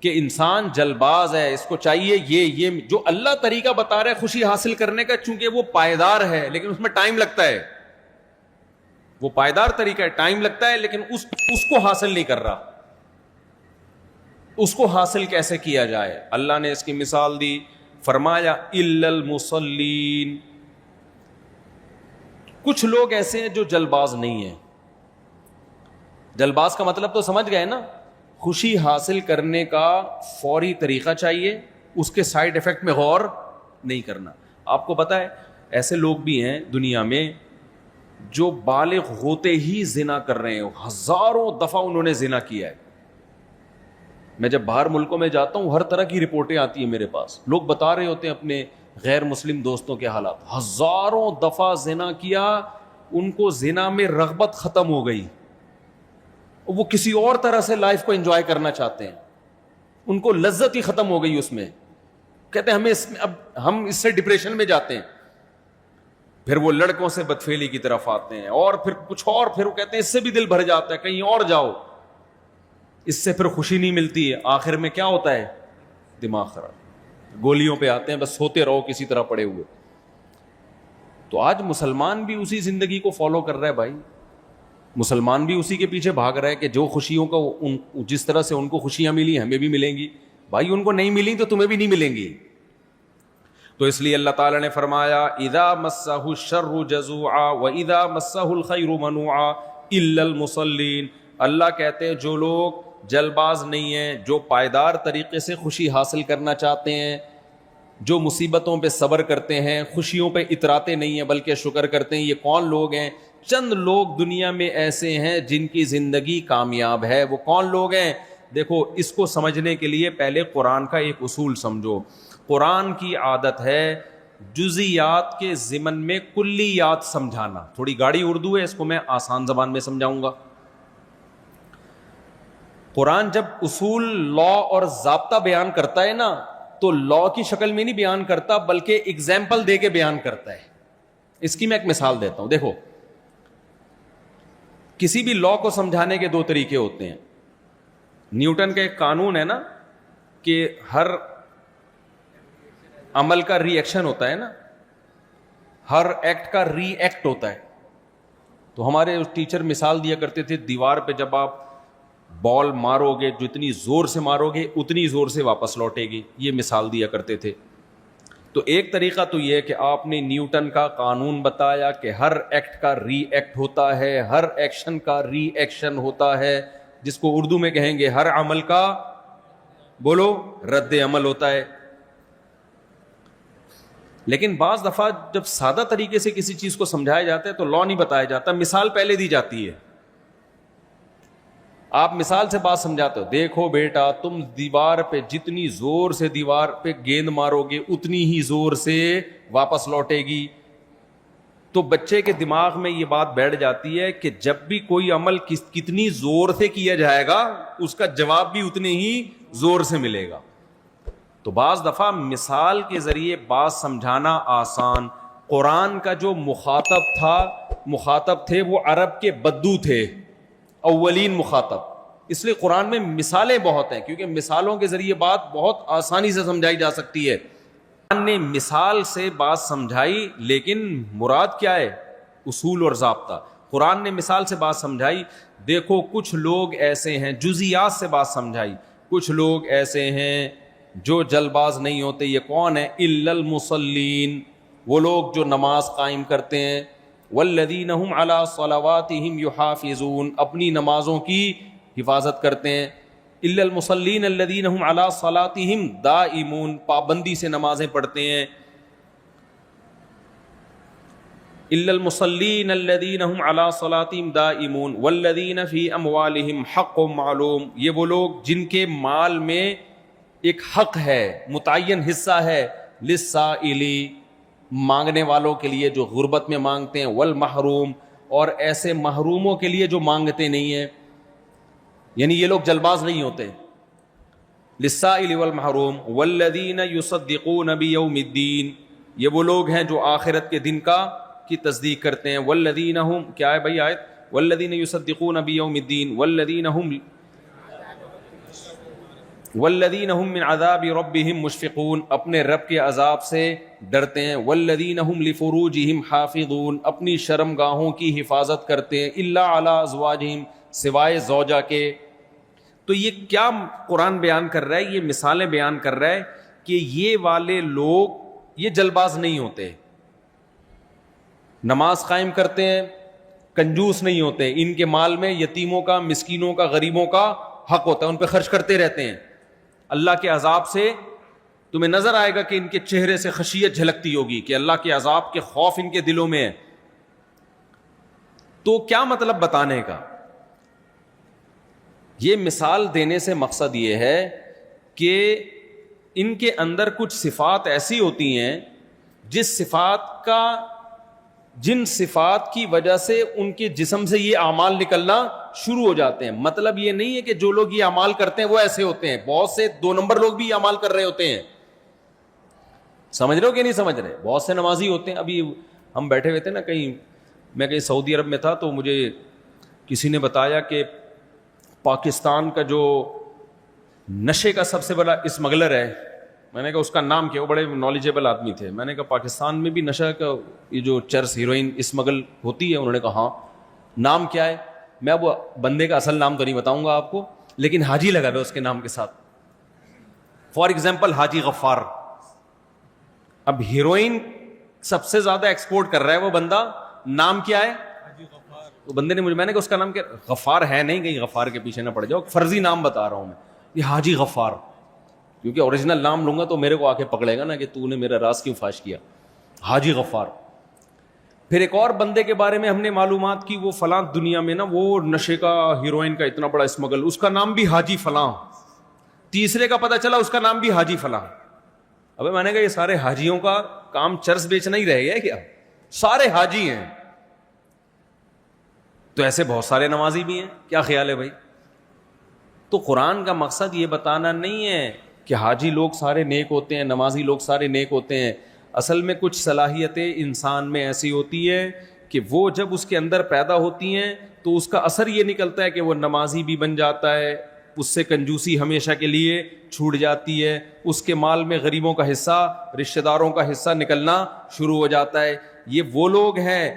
کہ انسان جلباز ہے, اس کو چاہیے یہ جو اللہ طریقہ بتا رہا ہے خوشی حاصل کرنے کا, چونکہ وہ پائیدار ہے لیکن اس میں ٹائم لگتا ہے, وہ پائیدار طریقہ ہے, ٹائم لگتا ہے, لیکن اس کو حاصل نہیں کر رہا. اس کو حاصل کیسے کیا جائے؟ اللہ نے اس کی مثال دی, فرمایا الا المصلین, کچھ لوگ ایسے ہیں جو جلباز نہیں ہیں. جلباز کا مطلب تو سمجھ گئے نا, خوشی حاصل کرنے کا فوری طریقہ چاہیے, اس کے سائیڈ ایفیکٹ میں غور نہیں کرنا. آپ کو پتا ہے ایسے لوگ بھی ہیں دنیا میں جو بالغ ہوتے ہی زنا کر رہے ہیں, ہزاروں دفعہ انہوں نے زنا کیا ہے. میں جب باہر ملکوں میں جاتا ہوں ہر طرح کی رپورٹیں آتی ہیں میرے پاس, لوگ بتا رہے ہوتے ہیں اپنے غیر مسلم دوستوں کے حالات, ہزاروں دفعہ زنا کیا, ان کو زنا میں رغبت ختم ہو گئی, وہ کسی اور طرح سے لائف کو انجوائے کرنا چاہتے ہیں, ان کو لذت ہی ختم ہو گئی اس میں. کہتے ہیں ہمیں اب ہم اس سے ڈپریشن میں جاتے ہیں. پھر وہ لڑکوں سے بدفعلی کی طرف آتے ہیں, اور پھر کچھ اور, پھر وہ کہتے ہیں اس سے بھی دل بھر جاتا ہے, کہیں اور جاؤ, اس سے پھر خوشی نہیں ملتی ہے. آخر میں کیا ہوتا ہے؟ دماغ خراب, گولیوں پہ آتے ہیں, بس سوتے رہو کسی طرح پڑے ہوئے. تو آج مسلمان بھی اسی زندگی کو فالو کر رہا ہے بھائی, مسلمان بھی اسی کے پیچھے بھاگ رہا ہے کہ جو خوشیوں کا جس طرح سے ان کو خوشیاں ملی ہمیں بھی ملیں گی. بھائی ان کو نہیں ملی تو تمہیں بھی نہیں ملیں گی. تو اس لیے اللہ تعالیٰ نے فرمایا اذا مسہ الشر جزوعا واذا مسہ الخیر منوعا الا المصلین. اللہ کہتے ہیں جو لوگ جلباز نہیں ہیں, جو پائیدار طریقے سے خوشی حاصل کرنا چاہتے ہیں, جو مصیبتوں پہ صبر کرتے ہیں, خوشیوں پہ اتراتے نہیں ہیں بلکہ شکر کرتے ہیں, یہ کون لوگ ہیں؟ چند لوگ دنیا میں ایسے ہیں جن کی زندگی کامیاب ہے. وہ کون لوگ ہیں؟ دیکھو, اس کو سمجھنے کے لیے پہلے قرآن کا ایک اصول سمجھو. قرآن کی عادت ہے جزیات کے ضمن میں کلیات سمجھانا. تھوڑی گاڑی اردو ہے, اس کو میں آسان زبان میں سمجھاؤں گا. قرآن جب اصول لا اور ضابطہ بیان کرتا ہے نا, تو لا کی شکل میں نہیں بیان کرتا بلکہ اگزامپل دے کے بیان کرتا ہے. اس کی میں ایک مثال دیتا ہوں. دیکھو, کسی بھی لا کو سمجھانے کے دو طریقے ہوتے ہیں. نیوٹن کا ایک قانون ہے نا کہ ہر عمل کا ری ایکشن ہوتا ہے نا, ہر ایکٹ کا ری ایکٹ ہوتا ہے. تو ہمارے ٹیچر مثال دیا کرتے تھے, دیوار پہ جب آپ بال مارو گے جتنی زور سے مارو گے اتنی زور سے واپس لوٹے گی, یہ مثال دیا کرتے تھے. تو ایک طریقہ تو یہ کہ آپ نے نیوٹن کا قانون بتایا کہ ہر ایکٹ کا ری ایکٹ ہوتا ہے, ہر ایکشن کا ری ایکشن ہوتا ہے, جس کو اردو میں کہیں گے ہر عمل کا بولو رد عمل ہوتا ہے. لیکن بعض دفعہ جب سادہ طریقے سے کسی چیز کو سمجھایا جاتا ہے تو لا نہیں بتایا جاتا, مثال پہلے دی جاتی ہے. آپ مثال سے بات سمجھاتے ہو, دیکھو بیٹا تم دیوار پہ جتنی زور سے دیوار پہ گیند مارو گے اتنی ہی زور سے واپس لوٹے گی. تو بچے کے دماغ میں یہ بات بیٹھ جاتی ہے کہ جب بھی کوئی عمل کتنی زور سے کیا جائے گا اس کا جواب بھی اتنے ہی زور سے ملے گا. تو بعض دفعہ مثال کے ذریعے بات سمجھانا آسان. قرآن کا جو مخاطب تھے وہ عرب کے بدو تھے, اولین مخاطب. اس لیے قرآن میں مثالیں بہت ہیں کیونکہ مثالوں کے ذریعے بات بہت آسانی سے سمجھائی جا سکتی ہے. قرآن نے مثال سے بات سمجھائی, لیکن مراد کیا ہے؟ اصول اور ضابطہ. قرآن نے مثال سے بات سمجھائی. دیکھو کچھ لوگ ایسے ہیں, جزیات سے بات سمجھائی, کچھ لوگ ایسے ہیں جو جلباز نہیں ہوتے. یہ کون ہے؟ الا المصلین, وہ لوگ جو نماز قائم کرتے ہیں. والذین هم علی صلواتهم یحافظون, اپنی نمازوں کی حفاظت کرتے ہیں. الا المصلین الذین هم علی صلاتهم دائمون, پابندی سے نمازیں پڑھتے ہیں. الا المصلین الذین هم علی صلاتهم دائمون والذین فی اموالهم حق معلوم, یہ وہ لوگ جن کے مال میں ایک حق ہے, متعین حصہ ہے. للسائلی, مانگنے والوں کے لیے جو غربت میں مانگتے ہیں. والمحروم, اور ایسے محروموں کے لیے جو مانگتے نہیں ہیں, یعنی یہ لوگ جلباز نہیں ہوتے. للسائل والمحروم. والذین یصدقون بیوم الدین, یہ وہ لوگ ہیں جو آخرت کے دن کی تصدیق کرتے ہیں. والذین هم, کیا ہے بھائی آیت؟ والذین یصدقون بیوم الدین والذین هم والذین هم من عذاب ربهم مشفقون، اپنے رب کے عذاب سے ڈرتے ہیں. والذین هم لفروجهم حافظون، اپنی شرمگاہوں کی حفاظت کرتے ہیں. الا علی ازواجہم، سوائے زوجہ کے. تو یہ کیا قرآن بیان کر رہا ہے؟ یہ مثالیں بیان کر رہا ہے کہ یہ والے لوگ یہ جلباز نہیں ہوتے، نماز قائم کرتے ہیں، کنجوس نہیں ہوتے، ان کے مال میں یتیموں کا، مسکینوں کا، غریبوں کا حق ہوتا ہے، ان پہ خرچ کرتے رہتے ہیں. اللہ کے عذاب سے تمہیں نظر آئے گا کہ ان کے چہرے سے خشیت جھلکتی ہوگی کہ اللہ کے عذاب کے خوف ان کے دلوں میں ہے. تو کیا مطلب بتانے کا؟ یہ مثال دینے سے مقصد یہ ہے کہ ان کے اندر کچھ صفات ایسی ہوتی ہیں جن صفات کی وجہ سے ان کے جسم سے یہ اعمال نکلنا شروع ہو جاتے ہیں. مطلب یہ نہیں ہے کہ جو لوگ یہ اعمال کرتے ہیں وہ ایسے ہوتے ہیں. بہت سے 2 نمبر لوگ بھی یہ اعمال کر رہے ہوتے ہیں. سمجھ رہے ہو کہ نہیں سمجھ رہے؟ بہت سے نمازی ہوتے ہیں. ابھی ہم بیٹھے ہوئے تھے نا، میں کہیں سعودی عرب میں تھا، تو مجھے کسی نے بتایا کہ پاکستان کا جو نشے کا سب سے بڑا اسمگلر ہے. میں نے کہا اس کا نام کیا؟ وہ بڑے نالجیبل آدمی تھے. میں نے کہا پاکستان میں بھی نشہ کا یہ جو چرس ہیروئن اسمگل ہوتی ہے؟ انہوں نے کہا ہاں. نام کیا ہے؟ میں اب بندے کا اصل نام تو نہیں بتاؤں گا آپ کو، لیکن حاجی لگا ہوا اس کے نام کے ساتھ. فار ایگزامپل حاجی غفار. اب ہیروئن سب سے زیادہ ایکسپورٹ کر رہا ہے وہ بندہ، نام کیا ہے؟ وہ بندے نے میں نے کہا اس کا نام کیا؟ غفار ہے نہیں، کہیں غفار کے پیچھے نہ پڑ جاؤ، فرضی نام بتا رہا ہوں میں. یہ حاجی غفار، کیونکہ اوریجنل نام لوں گا تو میرے کو آ کے پکڑے گا نا کہ تو نے میرا راز کیوں فاش کیا. حاجی غفار. پھر ایک اور بندے کے بارے میں ہم نے معلومات کی، وہ فلاں دنیا میں نا وہ نشے کا ہیروئن کا اتنا بڑا اسمگل، اس کا نام بھی حاجی فلاں. تیسرے کا پتہ چلا اس کا نام بھی حاجی فلاں. ابے میں نے کہا یہ سارے حاجیوں کا کام چرس بیچنا ہی رہ گیا کیا؟ سارے حاجی ہیں. تو ایسے بہت سارے نمازی بھی ہیں. کیا خیال ہے بھائی؟ تو قرآن کا مقصد یہ بتانا نہیں ہے کہ حاجی لوگ سارے نیک ہوتے ہیں، نمازی لوگ سارے نیک ہوتے ہیں. اصل میں کچھ صلاحیتیں انسان میں ایسی ہوتی ہے کہ وہ جب اس کے اندر پیدا ہوتی ہیں تو اس کا اثر یہ نکلتا ہے کہ وہ نمازی بھی بن جاتا ہے، اس سے کنجوسی ہمیشہ کے لیے چھوٹ جاتی ہے، اس کے مال میں غریبوں کا حصہ، رشتہ داروں کا حصہ نکلنا شروع ہو جاتا ہے. یہ وہ لوگ ہیں،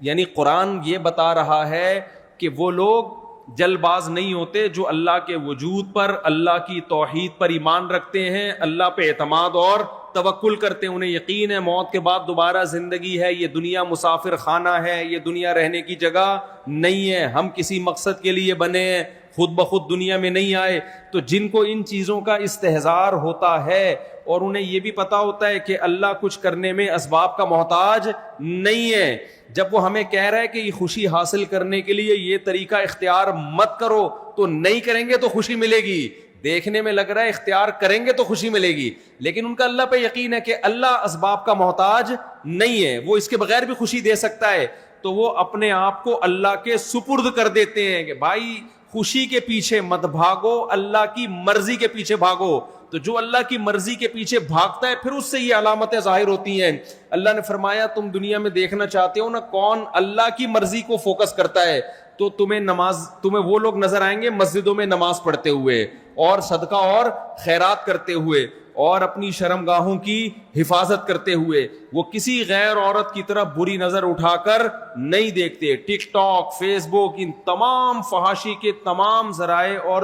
یعنی قرآن یہ بتا رہا ہے کہ وہ لوگ جل باز نہیں ہوتے جو اللہ کے وجود پر، اللہ کی توحید پر ایمان رکھتے ہیں، اللہ پہ اعتماد اور توکل کرتے ہیں. انہیں یقین ہے موت کے بعد دوبارہ زندگی ہے، یہ دنیا مسافر خانہ ہے، یہ دنیا رہنے کی جگہ نہیں ہے، ہم کسی مقصد کے لیے بنے ہیں، خود بخود دنیا میں نہیں آئے. تو جن کو ان چیزوں کا استحضار ہوتا ہے اور انہیں یہ بھی پتا ہوتا ہے کہ اللہ کچھ کرنے میں اسباب کا محتاج نہیں ہے، جب وہ ہمیں کہہ رہا ہے کہ یہ خوشی حاصل کرنے کے لیے یہ طریقہ اختیار مت کرو، تو نہیں کریں گے تو خوشی ملے گی. دیکھنے میں لگ رہا ہے اختیار کریں گے تو خوشی ملے گی، لیکن ان کا اللہ پہ یقین ہے کہ اللہ اسباب کا محتاج نہیں ہے، وہ اس کے بغیر بھی خوشی دے سکتا ہے. تو وہ اپنے آپ کو اللہ کے سپرد کر دیتے ہیں کہ بھائی خوشی کے پیچھے مت بھاگو، اللہ کی مرضی کے پیچھے بھاگو. تو جو اللہ کی مرضی کے پیچھے بھاگتا ہے پھر اس سے یہ علامتیں ظاہر ہوتی ہیں. اللہ نے فرمایا تم دنیا میں دیکھنا چاہتے ہو نا کون اللہ کی مرضی کو فوکس کرتا ہے، تو تمہیں وہ لوگ نظر آئیں گے مسجدوں میں نماز پڑھتے ہوئے اور صدقہ اور خیرات کرتے ہوئے اور اپنی شرمگاہوں کی حفاظت کرتے ہوئے. وہ کسی غیر عورت کی طرف بری نظر اٹھا کر نہیں دیکھتے. ٹک ٹاک، فیس بک، ان تمام فحاشی کے تمام ذرائع اور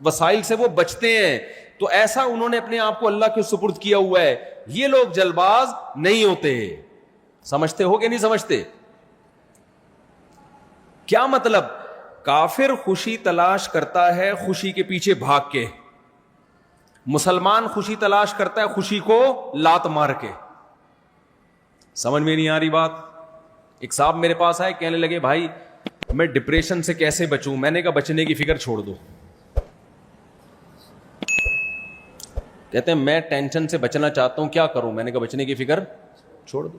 وسائل سے وہ بچتے ہیں. تو ایسا انہوں نے اپنے آپ کو اللہ کے سپرد کیا ہوا ہے. یہ لوگ جلباز نہیں ہوتے. سمجھتے ہو کہ نہیں سمجھتے؟ کیا مطلب؟ کافر خوشی تلاش کرتا ہے خوشی کے پیچھے بھاگ کے، مسلمان خوشی تلاش کرتا ہے خوشی کو لات مار کے. سمجھ میں نہیں آ رہی بات؟ ایک صاحب میرے پاس آئے، کہنے لگے بھائی میں ڈپریشن سے کیسے بچوں؟ میں نے کہا بچنے کی فکر چھوڑ دو. کہتے ہیں میں ٹینشن سے بچنا چاہتا ہوں، کیا کروں؟ میں نے کہا بچنے کی فکر چھوڑ دو.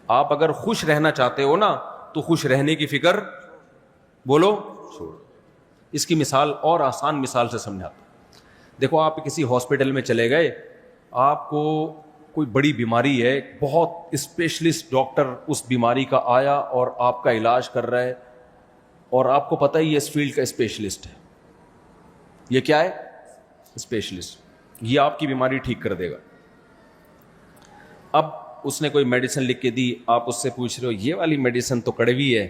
آپ اگر خوش رہنا چاہتے ہو نا تو خوش رہنے کی فکر بولو چھوڑ. اس کی مثال اور آسان مثال سے سمجھاتا ہوں. دیکھو آپ کسی ہاسپٹل میں چلے گئے، آپ کو کوئی بڑی بیماری ہے، بہت اسپیشلسٹ ڈاکٹر اس بیماری کا آیا اور آپ کا علاج کر رہا ہے، اور آپ کو پتہ ہی یہ اس فیلڈ کا اسپیشلسٹ ہے. یہ کیا ہے؟ اسپیشلسٹ, یہ آپ کی بیماری ٹھیک کر دے گا. اب اس نے کوئی میڈیسن لکھ کے دی, آپ اس سے پوچھ رہے ہو یہ والی میڈیسن تو کڑوی ہے,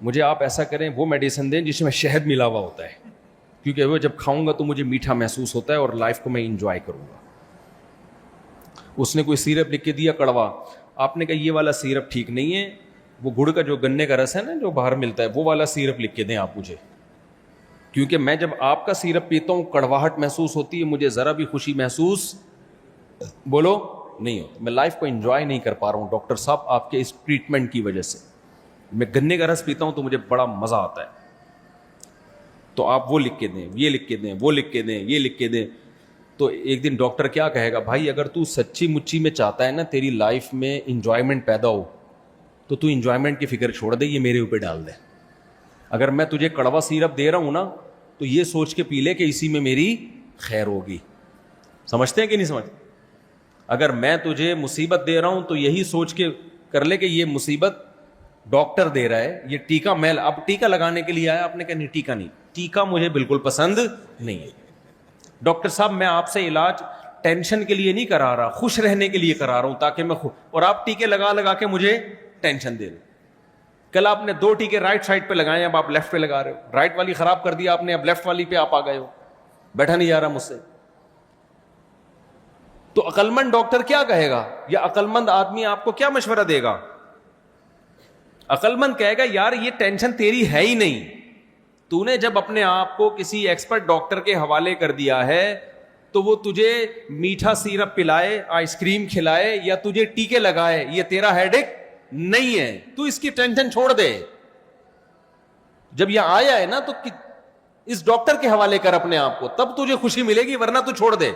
مجھے آپ ایسا کریں وہ میڈیسن دیں جس میں شہد ملا ہوا ہوتا ہے, کیونکہ وہ جب کھاؤں گا تو مجھے میٹھا محسوس ہوتا ہے اور لائف کو میں انجوائے کروں گا. اس نے کوئی سیرپ لکھ کے دیا کڑوا, آپ نے کہا یہ والا سیرپ ٹھیک نہیں ہے, وہ گڑ کا جو گنے کا رس ہے نا جو باہر ملتا ہے وہ والا سیرپ لکھ کے دیں آپ مجھے, کیونکہ میں جب آپ کا سیرپ پیتا ہوں کڑواہٹ محسوس ہوتی ہے, مجھے ذرا بھی خوشی محسوس بولو نہیں ہوتی, میں لائف کو انجوائے نہیں کر پا رہا ہوں ڈاکٹر صاحب آپ کے اس ٹریٹمنٹ کی وجہ سے. میں گنے کا رس پیتا ہوں تو مجھے بڑا مزہ آتا ہے, تو آپ وہ لکھ کے دیں, یہ لکھ کے دیں, وہ لکھ کے دیں, یہ لکھ کے دیں. تو ایک دن ڈاکٹر کیا کہے گا, بھائی اگر تو سچی مچی میں چاہتا ہے نا تیری لائف میں انجوائمنٹ پیدا ہو تو تو انجوائمنٹ کی فکر چھوڑ دے, یہ میرے اوپر ڈال دے. اگر میں تجھے کڑوا سیرپ دے رہا ہوں نا تو یہ سوچ کے پی لے کہ اسی میں میری خیر ہوگی. سمجھتے ہیں کہ نہیں سمجھتے؟ اگر میں تجھے مصیبت دے رہا ہوں تو یہی سوچ کے کر لے کہ یہ مصیبت ڈاکٹر دے رہا ہے, یہ ٹیکا میل اب ٹیکا لگانے کے لیے آیا, آپ نے کہا نہیں ٹیکا نہیں, ٹیکا مجھے بالکل پسند نہیں ہے. ڈاکٹر صاحب میں آپ سے علاج ٹینشن کے لیے نہیں کرا رہا, خوش رہنے کے لیے کرا رہا ہوں تاکہ میں اور آپ ٹیکے لگا لگا کے مجھے ٹینشن دے رہے. کل آپ نے 2 ٹیکے رائٹ سائڈ پہ لگائے, اب آپ لیفٹ پہ لگا رہے ہو, رائٹ والی خراب کر دی آپ نے, اب لیفٹ والی پہ آپ آ گئے ہو, بیٹھا نہیں جا رہا مجھ سے. تو عقل مند ڈاکٹر کیا کہے گا, یا عقل مند آدمی آپ کو کیا مشورہ دے گا؟ عقل مند کہے گا یار یہ ٹینشن تیری ہے ہی نہیں, تو نے جب اپنے آپ کو کسی ایکسپرٹ ڈاکٹر کے حوالے کر دیا ہے تو وہ تجھے میٹھا سیرپ پلائے, آئس کریم کھلائے یا تجھے ٹیکے لگائے, یہ تیرا ہیڈ ایک نہیں ہے, تو اس کی ٹینشن چھوڑ دے. جب یہ آیا ہے نا تو اس ڈاکٹر کے حوالے کر اپنے آپ کو, تب تجھے خوشی ملے گی, ورنہ تو چھوڑ دے.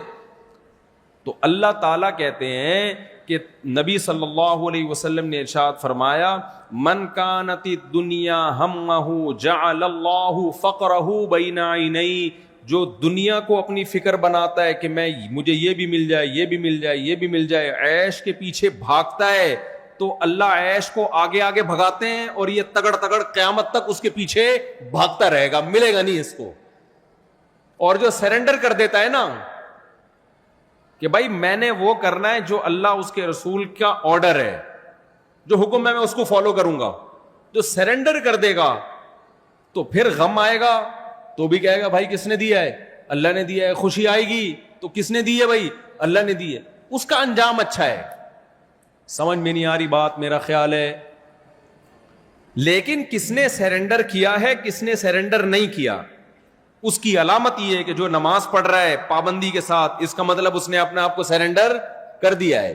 تو اللہ تعالیٰ کہتے ہیں کہ نبی صلی اللہ علیہ وسلم نے ارشاد فرمایا, من کانت الدنیا ہمہ جعل اللہ فقرہ بین عینیہ, جو دنیا کو اپنی فکر بناتا ہے کہ مجھے یہ بھی مل جائے, یہ بھی مل جائے, یہ بھی مل جائے, عیش کے پیچھے بھاگتا ہے, تو اللہ عیش کو آگے آگے بھگاتے ہیں اور یہ تگڑ تگڑ قیامت تک اس کے پیچھے بھاگتا رہے گا, ملے گا نہیں اس کو. اور جو سرنڈر کر دیتا ہے نا کہ بھائی میں نے وہ کرنا ہے جو اللہ اس کے رسول کا آرڈر ہے, جو حکم ہے میں اس کو فالو کروں گا, جو سرنڈر کر دے گا تو پھر غم آئے گا تو بھی کہے گا بھائی کس نے دیا ہے, اللہ نے دیا ہے. خوشی آئے گی تو کس نے دی ہے, بھائی اللہ نے دی ہے. اس کا انجام اچھا ہے. سمجھ میں نہیں آ رہی بات, میرا خیال ہے. لیکن کس نے سرنڈر کیا ہے, کس نے سرنڈر نہیں کیا, اس کی علامت یہ ہے کہ جو نماز پڑھ رہا ہے پابندی کے ساتھ, اس کا مطلب اس نے اپنے آپ کو سرنڈر کر دیا ہے.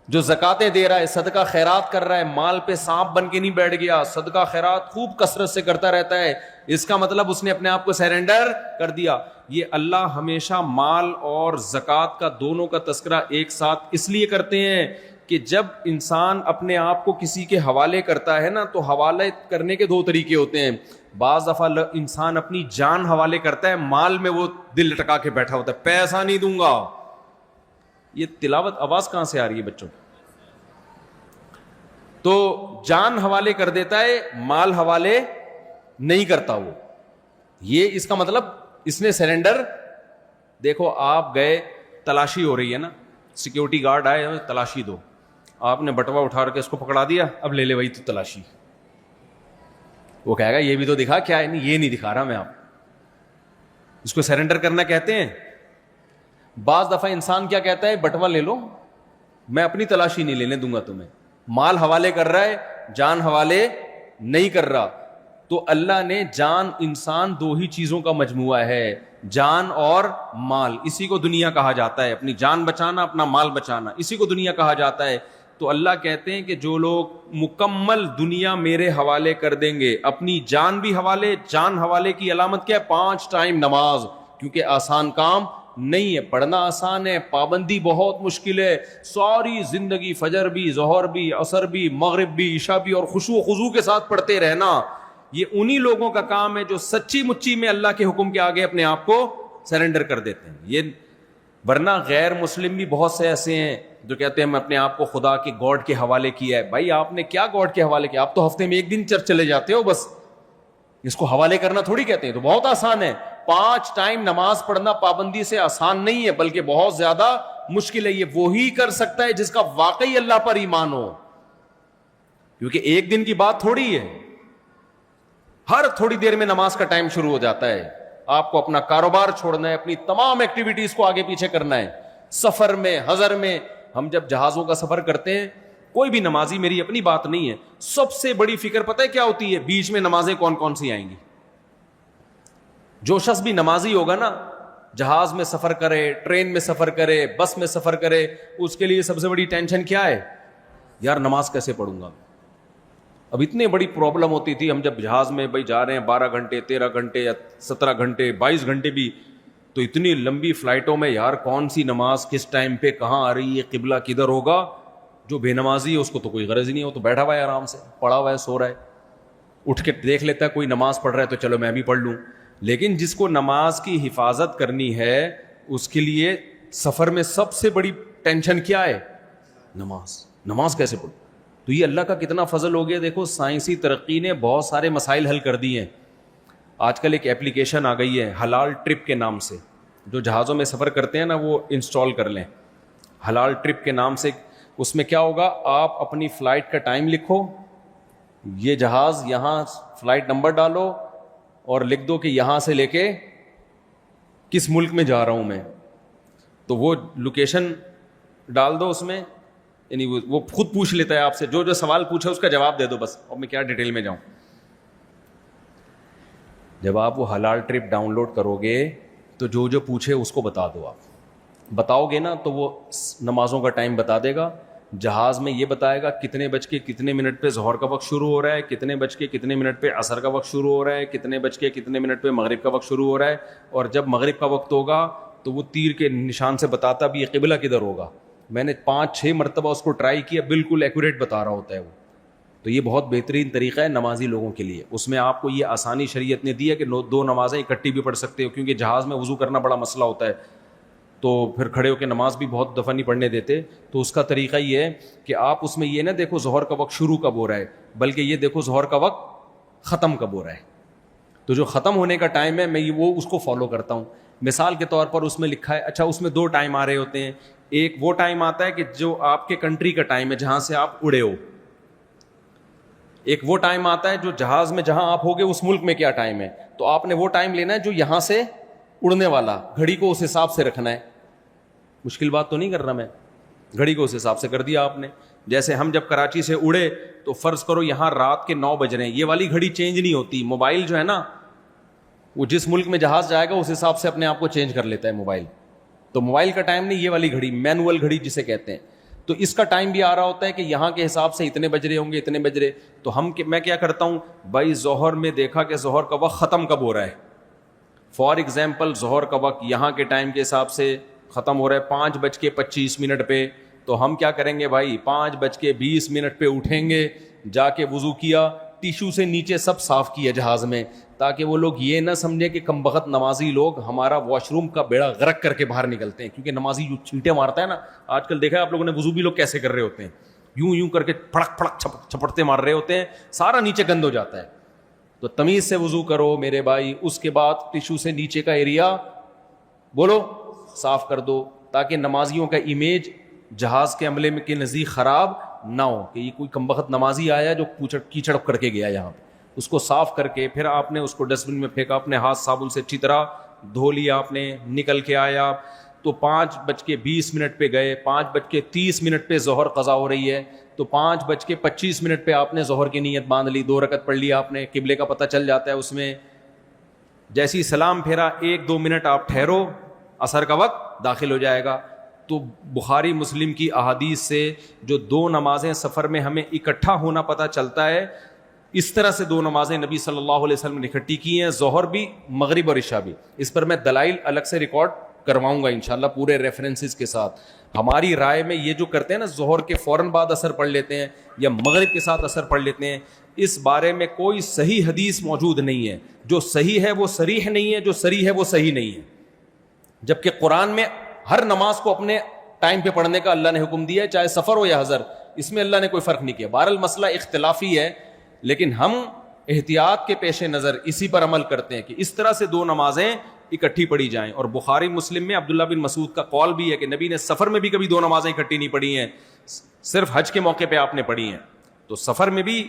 جو زکاتیں دے رہا ہے, صدقہ خیرات کر رہا ہے, مال پہ سانپ بن کے نہیں بیٹھ گیا, صدقہ خیرات خوب کثرت سے کرتا رہتا ہے, اس کا مطلب اس نے اپنے آپ کو سرنڈر کر دیا. یہ اللہ ہمیشہ مال اور زکات کا دونوں کا تذکرہ ایک ساتھ اس لیے کرتے ہیں کہ جب انسان اپنے آپ کو کسی کے حوالے کرتا ہے نا, تو حوالے کرنے کے 2 طریقے ہوتے ہیں. بعض دفعہ انسان اپنی جان حوالے کرتا ہے, مال میں وہ دل لٹکا کے بیٹھا ہوتا ہے, پیسہ نہیں دوں گا. یہ تلاوت آواز کہاں سے آ رہی ہے بچوں؟ تو جان حوالے کر دیتا ہے, مال حوالے نہیں کرتا وہ. یہ اس کا مطلب اس نے سرنڈر. دیکھو آپ گئے, تلاشی ہو رہی ہے نا, سیکیورٹی گارڈ آئے, تلاشی دو, آپ نے بٹوا اٹھا کے اس کو پکڑا دیا, اب لے لے وہی تو تلاشی. وہ کہے گا یہ بھی تو دکھا, کیا ہے, نہیں یہ نہیں دکھا رہا میں, آپ اس کو سرنڈر کرنا کہتے ہیں. بعض دفعہ انسان کیا کہتا ہے, بٹوا لے لو, میں اپنی تلاشی نہیں لینے دوں گا تمہیں. مال حوالے کر رہا ہے, جان حوالے نہیں کر رہا. تو اللہ نے جان, انسان 2 ہی چیزوں کا مجموعہ ہے, جان اور مال. اسی کو دنیا کہا جاتا ہے, اپنی جان بچانا, اپنا مال بچانا, اسی کو دنیا کہا جاتا ہے. تو اللہ کہتے ہیں کہ جو لوگ مکمل دنیا میرے حوالے کر دیں گے, اپنی جان بھی حوالے. جان حوالے کی علامت کیا ہے؟ 5 ٹائم نماز, کیونکہ آسان کام نہیں ہے, پڑھنا آسان ہے, پابندی بہت مشکل ہے. ساری زندگی فجر بھی, ظہر بھی, عصر بھی, مغرب بھی, عشاء بھی, اور خشوع و خضوع کے ساتھ پڑھتے رہنا, یہ انہی لوگوں کا کام ہے جو سچی مچی میں اللہ کے حکم کے آگے اپنے آپ کو سرنڈر کر دیتے ہیں. یہ ورنہ غیر مسلم بھی بہت سے ایسے ہیں جو کہتے ہیں میں اپنے آپ کو خدا کے گاڈ کے حوالے کیا ہے. بھائی آپ نے کیا گاڈ کے حوالے کیا؟ آپ تو ہفتے میں 1 دن چرچ چلے جاتے ہو بس, اس کو حوالے کرنا تھوڑی کہتے ہیں. تو بہت آسان ہے, 5 ٹائم نماز پڑھنا پابندی سے آسان نہیں ہے، بلکہ بہت زیادہ مشکل ہے. یہ وہی کر سکتا ہے جس کا واقعی اللہ پر ایمان ہو، کیونکہ ایک دن کی بات تھوڑی ہے. ہر تھوڑی دیر میں نماز کا ٹائم شروع ہو جاتا ہے. آپ کو اپنا کاروبار چھوڑنا ہے، اپنی تمام ایکٹیویٹیز کو آگے پیچھے کرنا ہے. سفر میں، حضر میں، ہم جب جہازوں کا سفر کرتے ہیں، کوئی بھی نمازی، میری اپنی بات نہیں ہے، سب سے بڑی فکر پتہ ہے کیا ہوتی ہے؟ بیچ میں نمازیں کون کون سی آئیں گی. جو شخص بھی نمازی ہوگا نا، جہاز میں سفر کرے، ٹرین میں سفر کرے، بس میں سفر کرے، اس کے لیے سب سے بڑی ٹینشن کیا ہے؟ یار نماز کیسے پڑھوں گا. اب اتنی بڑی پرابلم ہوتی تھی، ہم جب جہاز میں بھائی جا رہے ہیں 12 گھنٹے 13 گھنٹے یا 17 گھنٹے 22 گھنٹے بھی، تو اتنی لمبی فلائٹوں میں یار کون سی نماز کس ٹائم پہ کہاں آ رہی ہے، قبلہ کدھر ہوگا. جو بے نمازی ہے اس کو تو کوئی غرض ہی نہیں ہو، تو بیٹھا ہوا ہے آرام سے، پڑا ہوا ہے، سو رہا ہے، اٹھ کے دیکھ لیتا ہے کوئی نماز پڑھ رہا ہے تو چلو میں بھی پڑھ لوں. لیکن جس کو نماز کی حفاظت کرنی ہے، اس کے لیے سفر میں سب سے بڑی ٹینشن کیا ہے؟ نماز کیسے پڑھوں. تو یہ اللہ کا کتنا فضل ہو گیا. دیکھو سائنسی ترقی نے بہت سارے مسائل حل کر دیے ہیں. آج کل ایک اپلیکیشن آ گئی ہے حلال ٹرپ کے نام سے، جو جہازوں میں سفر کرتے ہیں نا وہ انسٹال کر لیں. حلال ٹرپ کے نام سے، اس میں کیا ہوگا، آپ اپنی فلائٹ کا ٹائم لکھو، یہ جہاز یہاں فلائٹ نمبر ڈالو اور لکھ دو کہ یہاں سے لے کے کس ملک میں جا رہا ہوں میں، تو وہ لوکیشن ڈال دو اس میں، یعنی وہ خود پوچھ لیتا ہے آپ سے، جو سوال پوچھا اس کا جواب دے دو بس، اور میں کیا ڈیٹیل میں جاؤں. جب آپ وہ حلال ٹرپ ڈاؤن لوڈ کرو گے تو جو پوچھے اس کو بتا دو. آپ بتاؤ گے نا تو وہ نمازوں کا ٹائم بتا دے گا. جہاز میں یہ بتائے گا کتنے بج کے کتنے منٹ پہ ظہر کا وقت شروع ہو رہا ہے، کتنے بج کے کتنے منٹ پہ عصر کا وقت شروع ہو رہا ہے، کتنے بج کے کتنے منٹ پہ مغرب کا وقت شروع ہو رہا ہے. اور جب مغرب کا وقت ہوگا تو وہ تیر کے نشان سے بتاتا بھی یہ قبلہ کدھر ہوگا. میں نے 5-6 مرتبہ اس کو ٹرائی کیا، بالکل ایکوریٹ بتا رہا ہوتا ہے وہ. تو یہ بہت بہترین طریقہ ہے نمازی لوگوں کے لیے. اس میں آپ کو یہ آسانی شریعت نے دی ہے کہ 2 نمازیں اکٹھی بھی پڑھ سکتے ہو، کیونکہ جہاز میں وضو کرنا بڑا مسئلہ ہوتا ہے، تو پھر کھڑے ہو کے نماز بھی بہت دفعہ نہیں پڑھنے دیتے. تو اس کا طریقہ یہ ہے کہ آپ اس میں یہ نہ دیکھو ظہر کا وقت شروع کب ہو رہا ہے، بلکہ یہ دیکھو ظہر کا وقت ختم کب ہو رہا ہے. تو جو ختم ہونے کا ٹائم ہے میں وہ اس کو فالو کرتا ہوں. مثال کے طور پر اس میں لکھا ہے، اچھا اس میں 2 ٹائم آ رہے ہوتے ہیں. ایک وہ ٹائم آتا ہے کہ جو آپ کے کنٹری کا ٹائم ہے جہاں سے آپ اڑے ہو، ایک وہ ٹائم آتا ہے جو جہاز میں جہاں آپ ہوگے اس ملک میں کیا ٹائم ہے. تو آپ نے وہ ٹائم لینا ہے جو یہاں سے اڑنے والا، گھڑی کو اس حساب سے رکھنا ہے. مشکل بات تو نہیں کر رہا میں، گھڑی کو اس حساب سے کر دیا آپ نے. جیسے ہم جب کراچی سے اڑے تو فرض کرو یہاں رات کے 9 بج رہے ہیں، یہ والی گھڑی چینج نہیں ہوتی. موبائل جو ہے نا وہ جس ملک میں جہاز جائے گا اس حساب سے اپنے آپ کو چینج کر لیتا ہے موبائل. تو موبائل کا ٹائم نہیں، یہ والی گھڑی مینول گھڑی جسے کہتے ہیں. تو اس کا ٹائم بھی آ رہا ہوتا ہے کہ یہاں کے حساب سے اتنے بج رہے ہوں گے، اتنے بج رہے. تو میں کیا کرتا ہوں بھائی، ظہر میں دیکھا کہ ظہر کا وقت ختم کب ہو رہا ہے. فار ایگزامپل ظہر کا وقت یہاں کے ٹائم کے حساب سے ختم ہو رہا ہے 5:25 پہ. تو ہم کیا کریں گے بھائی، 5:20 پہ اٹھیں گے، جا کے وضو کیا، ٹیشو سے نیچے سب صاف کیا جہاز میں، تاکہ وہ لوگ یہ نہ سمجھے کہ کم بخت نمازی لوگ ہمارا واش روم کا بیڑا غرق کر کے باہر نکلتے ہیں. کیونکہ نمازی یوں چھینٹے مارتا ہے نا، آج کل دیکھا ہے آپ لوگوں نے وضو بھی لوگ کیسے کر رہے ہوتے ہیں، یوں کر کے پھڑک پھڑک چھپڑتے مار رہے ہوتے ہیں، سارا نیچے گند ہو جاتا ہے. تو تمیز سے وضو کرو میرے بھائی. اس کے بعد ٹیشو سے نیچے کا ایریا بولو صاف کر دو، تاکہ نمازیوں کا امیج جہاز کے عملے میں کے نزدیک خراب نہ ہو کہ یہ کوئی کمبخت نمازی آیا جو کیچڑ کر کے گیا یہاں پہ. اس کو صاف کر کے پھر آپ نے اس کو ڈسٹ بن میں پھینکا، اپنے ہاتھ صابن سے اچھی طرح دھو لیا، آپ نے نکل کے آیا. تو 5:20 پہ گئے، 5:30 پہ ظہر قضا ہو رہی ہے، تو 5:25 پہ آپ نے ظہر کی نیت باندھ لی، 2 رکعت پڑھ لی آپ نے. قبلے کا پتہ چل جاتا ہے اس میں. جیسی سلام پھیرا 1-2 منٹ آپ ٹھہرو، عصر کا وقت داخل ہو جائے گا. تو بخاری مسلم کی احادیث سے جو 2 نمازیں سفر میں ہمیں اکٹھا ہونا پتہ چلتا ہے، اس طرح سے 2 نمازیں نبی صلی اللہ علیہ وسلم نے اکٹھی کی ہیں، ظہر بھی مغرب اور عشاء بھی. اس پر میں دلائل الگ سے ریکارڈ کرواؤں گا انشاءاللہ پورے ریفرنسز کے ساتھ. ہماری رائے میں یہ جو کرتے ہیں نا ظہر کے فوراً بعد اثر پڑھ لیتے ہیں یا مغرب کے ساتھ اثر پڑھ لیتے ہیں، اس بارے میں کوئی صحیح حدیث موجود نہیں ہے. جو صحیح ہے وہ صریح نہیں ہے، جو صریح ہے وہ صحیح نہیں ہے. جبکہ قرآن میں ہر نماز کو اپنے ٹائم پہ پڑھنے کا اللہ نے حکم دیا ہے، چاہے سفر ہو یا حضر، اس میں اللہ نے کوئی فرق نہیں کیا. بہرحال مسئلہ اختلافی ہے، لیکن ہم احتیاط کے پیش نظر اسی پر عمل کرتے ہیں کہ اس طرح سے 2 نمازیں اکٹھی پڑھی جائیں. اور بخاری مسلم میں عبداللہ بن مسعود کا قول بھی ہے کہ نبی نے سفر میں بھی کبھی 2 نمازیں اکٹھی نہیں پڑھی ہیں, صرف حج کے موقع پہ آپ نے پڑھی ہیں. تو سفر میں بھی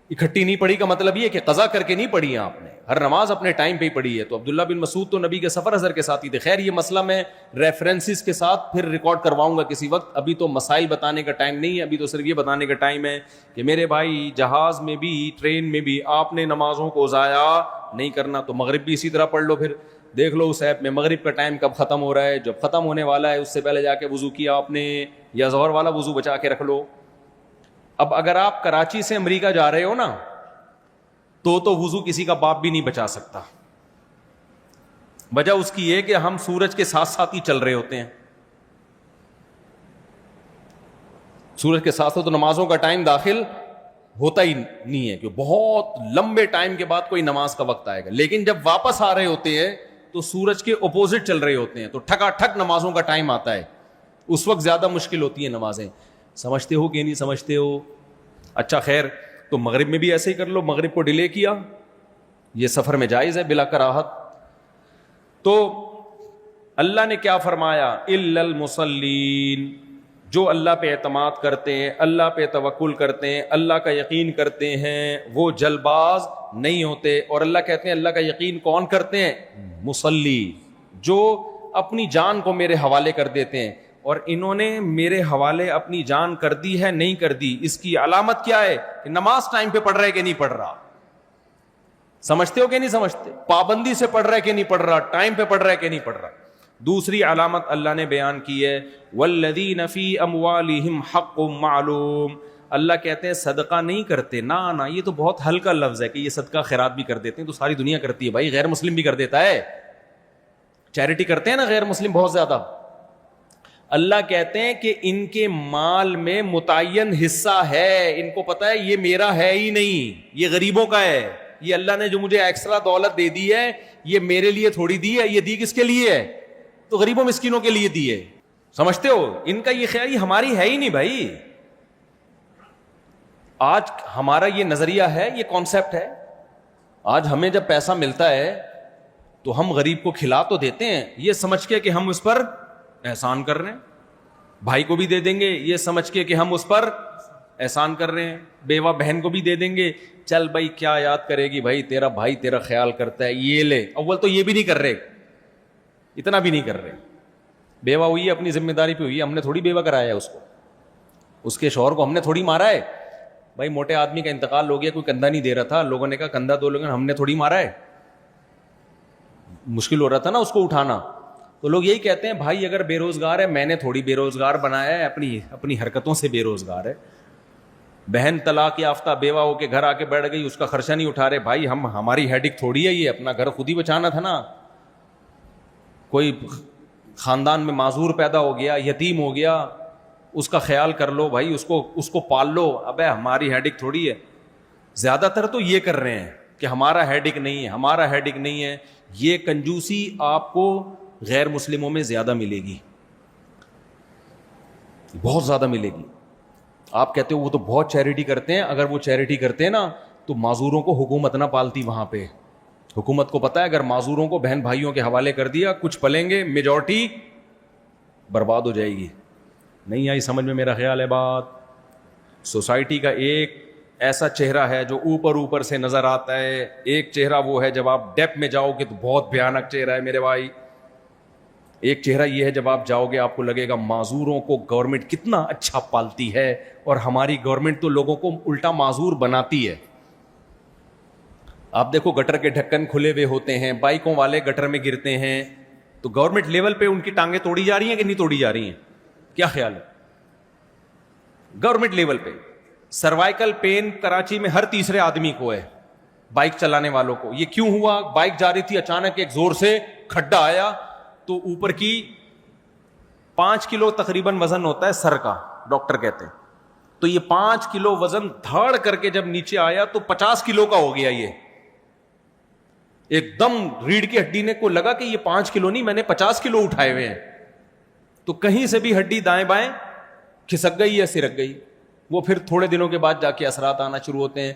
اکٹھی نہیں پڑھی کا مطلب یہ کہ قضا کر کے نہیں پڑھی ہے آپ نے, ہر نماز اپنے ٹائم پہ ہی پڑھی ہے. تو عبداللہ بن مسعود تو نبی کے سفر حضر کے ساتھ ہی تھے. خیر یہ مسئلہ میں ریفرنسز کے ساتھ پھر ریکارڈ کرواؤں گا کسی وقت, ابھی تو مسائل بتانے کا ٹائم نہیں ہے. ابھی تو صرف یہ بتانے کا ٹائم ہے کہ میرے بھائی جہاز میں بھی ٹرین میں بھی آپ نے نمازوں کو ضائع نہیں کرنا. تو مغرب بھی اسی طرح پڑھ لو, پھر دیکھ لو اس ایپ میں مغرب کا ٹائم کب ختم ہو رہا ہے, جب ختم ہونے والا ہے اس سے پہلے جا کے وضو کیا آپ نے, یا ظہر والا وضو بچا کے رکھ لو. اب اگر آپ کراچی سے امریکہ جا رہے ہو نا تو وضو کسی کا باپ بھی نہیں بچا سکتا. وجہ اس کی یہ کہ ہم سورج کے ساتھ ساتھ ہی چل رہے ہوتے ہیں. سورج کے ساتھ ساتھ تو نمازوں کا ٹائم داخل ہوتا ہی نہیں ہے, کہ بہت لمبے ٹائم کے بعد کوئی نماز کا وقت آئے گا. لیکن جب واپس آ رہے ہوتے ہیں تو سورج کے اپوزٹ چل رہے ہوتے ہیں, تو ٹھکا ٹھک نمازوں کا ٹائم آتا ہے. اس وقت زیادہ مشکل ہوتی ہیں نمازیں. سمجھتے ہو کہ نہیں سمجھتے ہو؟ اچھا خیر, تو مغرب میں بھی ایسے ہی کر لو, مغرب کو ڈیلے کیا, یہ سفر میں جائز ہے بلا کراہت. تو اللہ نے کیا فرمایا, الا المصلین, جو اللہ پہ اعتماد کرتے ہیں, اللہ پہ توکل کرتے ہیں, اللہ کا یقین کرتے ہیں, وہ جلد باز نہیں ہوتے. اور اللہ کہتے ہیں اللہ کا یقین کون کرتے ہیں؟ مصلی, جو اپنی جان کو میرے حوالے کر دیتے ہیں. اور انہوں نے میرے حوالے اپنی جان کر دی ہے نہیں کر دی, اس کی علامت کیا ہے کہ نماز ٹائم پہ پڑھ رہا ہے کہ نہیں پڑھ رہا. سمجھتے ہو کہ نہیں سمجھتے؟ پابندی سے پڑھ رہا ہے کہ نہیں پڑھ رہا, ٹائم پہ پڑھ رہا ہے کہ نہیں پڑھ رہا. دوسری علامت اللہ نے بیان کی ہے, والذین فی اموالہم حق معلوم. اللہ کہتے ہیں صدقہ نہیں کرتے, نہ یہ تو بہت ہلکا لفظ ہے کہ یہ صدقہ خیرات بھی کر دیتے ہیں, تو ساری دنیا کرتی ہے بھائی, غیر مسلم بھی کر دیتا ہے, چیریٹی کرتے ہیں نا غیر مسلم بہت زیادہ. اللہ کہتے ہیں کہ ان کے مال میں متعین حصہ ہے, ان کو پتا ہے یہ میرا ہے ہی نہیں, یہ غریبوں کا ہے. یہ اللہ نے جو مجھے ایکسٹرا دولت دے دی ہے یہ میرے لیے تھوڑی دی ہے, یہ دی کس کے لیے ہے؟ تو غریبوں مسکینوں کے لیے دی ہے. سمجھتے ہو؟ ان کا یہ خیال ہماری ہے ہی نہیں بھائی. آج ہمارا یہ نظریہ ہے, یہ کانسیپٹ ہے. آج ہمیں جب پیسہ ملتا ہے تو ہم غریب کو کھلا تو دیتے ہیں یہ سمجھ کے کہ ہم اس پر احسان کر رہے ہیں, بھائی کو بھی دے دیں گے یہ سمجھ کے کہ ہم اس پر احسان کر رہے ہیں, بیوہ بہن کو بھی دے دیں گے, چل بھائی کیا یاد کرے گی بھائی, تیرا بھائی تیرا خیال کرتا ہے, یہ لے. اول تو یہ بھی نہیں کر رہے, اتنا بھی نہیں کر رہے. بیوہ ہوئی ہے اپنی ذمہ داری پہ ہوئی ہے, ہم نے تھوڑی بیوہ کرایا ہے اس کو, اس کے شوہر کو ہم نے تھوڑی مارا ہے. بھائی موٹے آدمی کا انتقال ہو گیا, کوئی کندھا نہیں دے رہا تھا, لوگوں نے کہا کندھا دو, لوگوں نے, ہم نے تھوڑی مارا ہے, مشکل ہو رہا تھا نا اس کو اٹھانا. تو لوگ یہی کہتے ہیں بھائی اگر بے روزگار ہے, میں نے تھوڑی بے روزگار بنایا ہے, اپنی حرکتوں سے بے روزگار ہے. بہن طلاق یافتہ بیوہ ہو کے گھر آ کے بیٹھ گئی, اس کا خرچہ نہیں اٹھا رہے, بھائی ہماری ہیڈک تھوڑی ہے یہ, اپنا گھر خود ہی بچانا تھا نا. کوئی خاندان میں معذور پیدا ہو گیا, یتیم ہو گیا, اس کا خیال کر لو بھائی, اس کو پال لو. ابے ہماری ہیڈک تھوڑی ہے. زیادہ تر تو یہ کر رہے ہیں کہ ہمارا ہیڈک نہیں ہے, ہمارا ہیڈک نہیں ہے. یہ کنجوسی آپ کو غیر مسلموں میں زیادہ ملے گی, بہت زیادہ ملے گی. آپ کہتے ہو وہ تو بہت چیریٹی کرتے ہیں, اگر وہ چیریٹی کرتے ہیں نا تو معذوروں کو حکومت نہ پالتی وہاں پہ. حکومت کو پتا ہے اگر معذوروں کو بہن بھائیوں کے حوالے کر دیا, کچھ پلیں گے, میجورٹی برباد ہو جائے گی. نہیں آئی سمجھ میں میرا خیال ہے بات؟ سوسائٹی کا ایک ایسا چہرہ ہے جو اوپر سے نظر آتا ہے, ایک چہرہ وہ ہے جب آپ ڈیپ میں جاؤ گے تو بہت بھیانک چہرہ ہے میرے بھائی. ایک چہرہ یہ ہے جب آپ جاؤ گے آپ کو لگے گا معذوروں کو گورنمنٹ کتنا اچھا پالتی ہے, اور ہماری گورنمنٹ تو لوگوں کو الٹا معذور بناتی ہے. آپ دیکھو گٹر کے ڈھکن کھلے ہوئے ہوتے ہیں, بائکوں والے گٹر میں گرتے ہیں, تو گورنمنٹ لیول پہ ان کی ٹانگیں توڑی جا رہی ہیں کہ نہیں توڑی جا رہی ہیں؟ کیا خیال ہے؟ گورنمنٹ لیول پہ سروائیکل پین کراچی میں ہر تیسرے آدمی کو ہے, بائک چلانے والوں کو. یہ کیوں ہوا؟ بائک جا رہی تھی, اچانک ایک زور سے کھڈا آیا, تو اوپر کی 5 کلو تقریباً وزن ہوتا ہے سر کا, ڈاکٹر کہتے ہیں. تو یہ 5 کلو وزن دھاڑ کر کے جب نیچے آیا تو 50 کلو کا ہو گیا. یہ ایک دم ریڑھ کی ہڈی نے کو لگا کہ یہ 5 کلو نہیں, میں نے 50 کلو اٹھائے ہوئے ہیں. تو کہیں سے بھی ہڈی دائیں بائیں کھسک گئی یا سرک گئی. وہ پھر تھوڑے دنوں کے بعد جا کے اثرات آنا شروع ہوتے ہیں.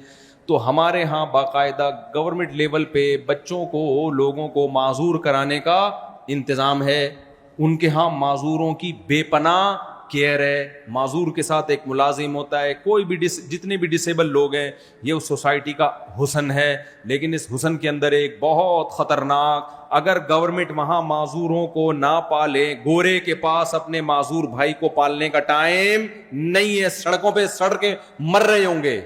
تو ہمارے ہاں باقاعدہ گورنمنٹ لیول پہ بچوں کو, لوگوں کو معذور کرانے کا انتظام ہے. ان کے ہاں معذوروں کی بے پناہ کیئر ہے. معذور کے ساتھ ایک ملازم ہوتا ہے. کوئی بھی جتنے بھی ڈسیبل لوگ ہیں, یہ اس سوسائٹی کا حسن ہے. لیکن اس حسن کے اندر ایک بہت خطرناک, اگر گورنمنٹ وہاں معذوروں کو نہ پالے, گورے کے پاس اپنے معذور بھائی کو پالنے کا ٹائم نہیں ہے, سڑکوں پہ سڑ کے مر رہے ہوں گے.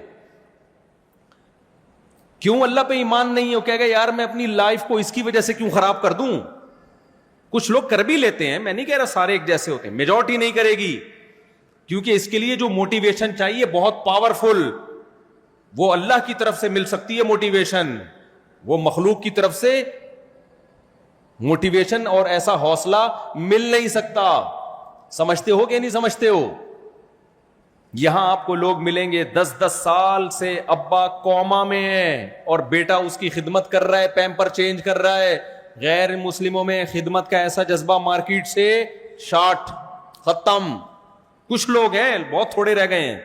کیوں؟ اللہ پہ ایمان نہیں ہے. وہ کہے گا یار میں اپنی لائف کو اس کی وجہ سے کیوں خراب کر دوں. کچھ لوگ کر بھی لیتے ہیں, میں نہیں کہہ رہا سارے ایک جیسے ہوتے ہیں, میجورٹی نہیں کرے گی, کیونکہ اس کے لیے جو موٹیویشن چاہیے بہت پاورفل, وہ اللہ کی طرف سے مل سکتی ہے موٹیویشن, وہ مخلوق کی طرف سے موٹیویشن اور ایسا حوصلہ مل نہیں سکتا. سمجھتے ہو کہ نہیں سمجھتے ہو؟ یہاں آپ کو لوگ ملیں گے 10 سال سے ابا کوما میں ہے اور بیٹا اس کی خدمت کر رہا ہے, پیمپر چینج کر رہا ہے. غیر مسلموں میں خدمت کا ایسا جذبہ مارکیٹ سے شارٹ, ختم. کچھ لوگ ہیں, بہت تھوڑے رہ گئے ہیں.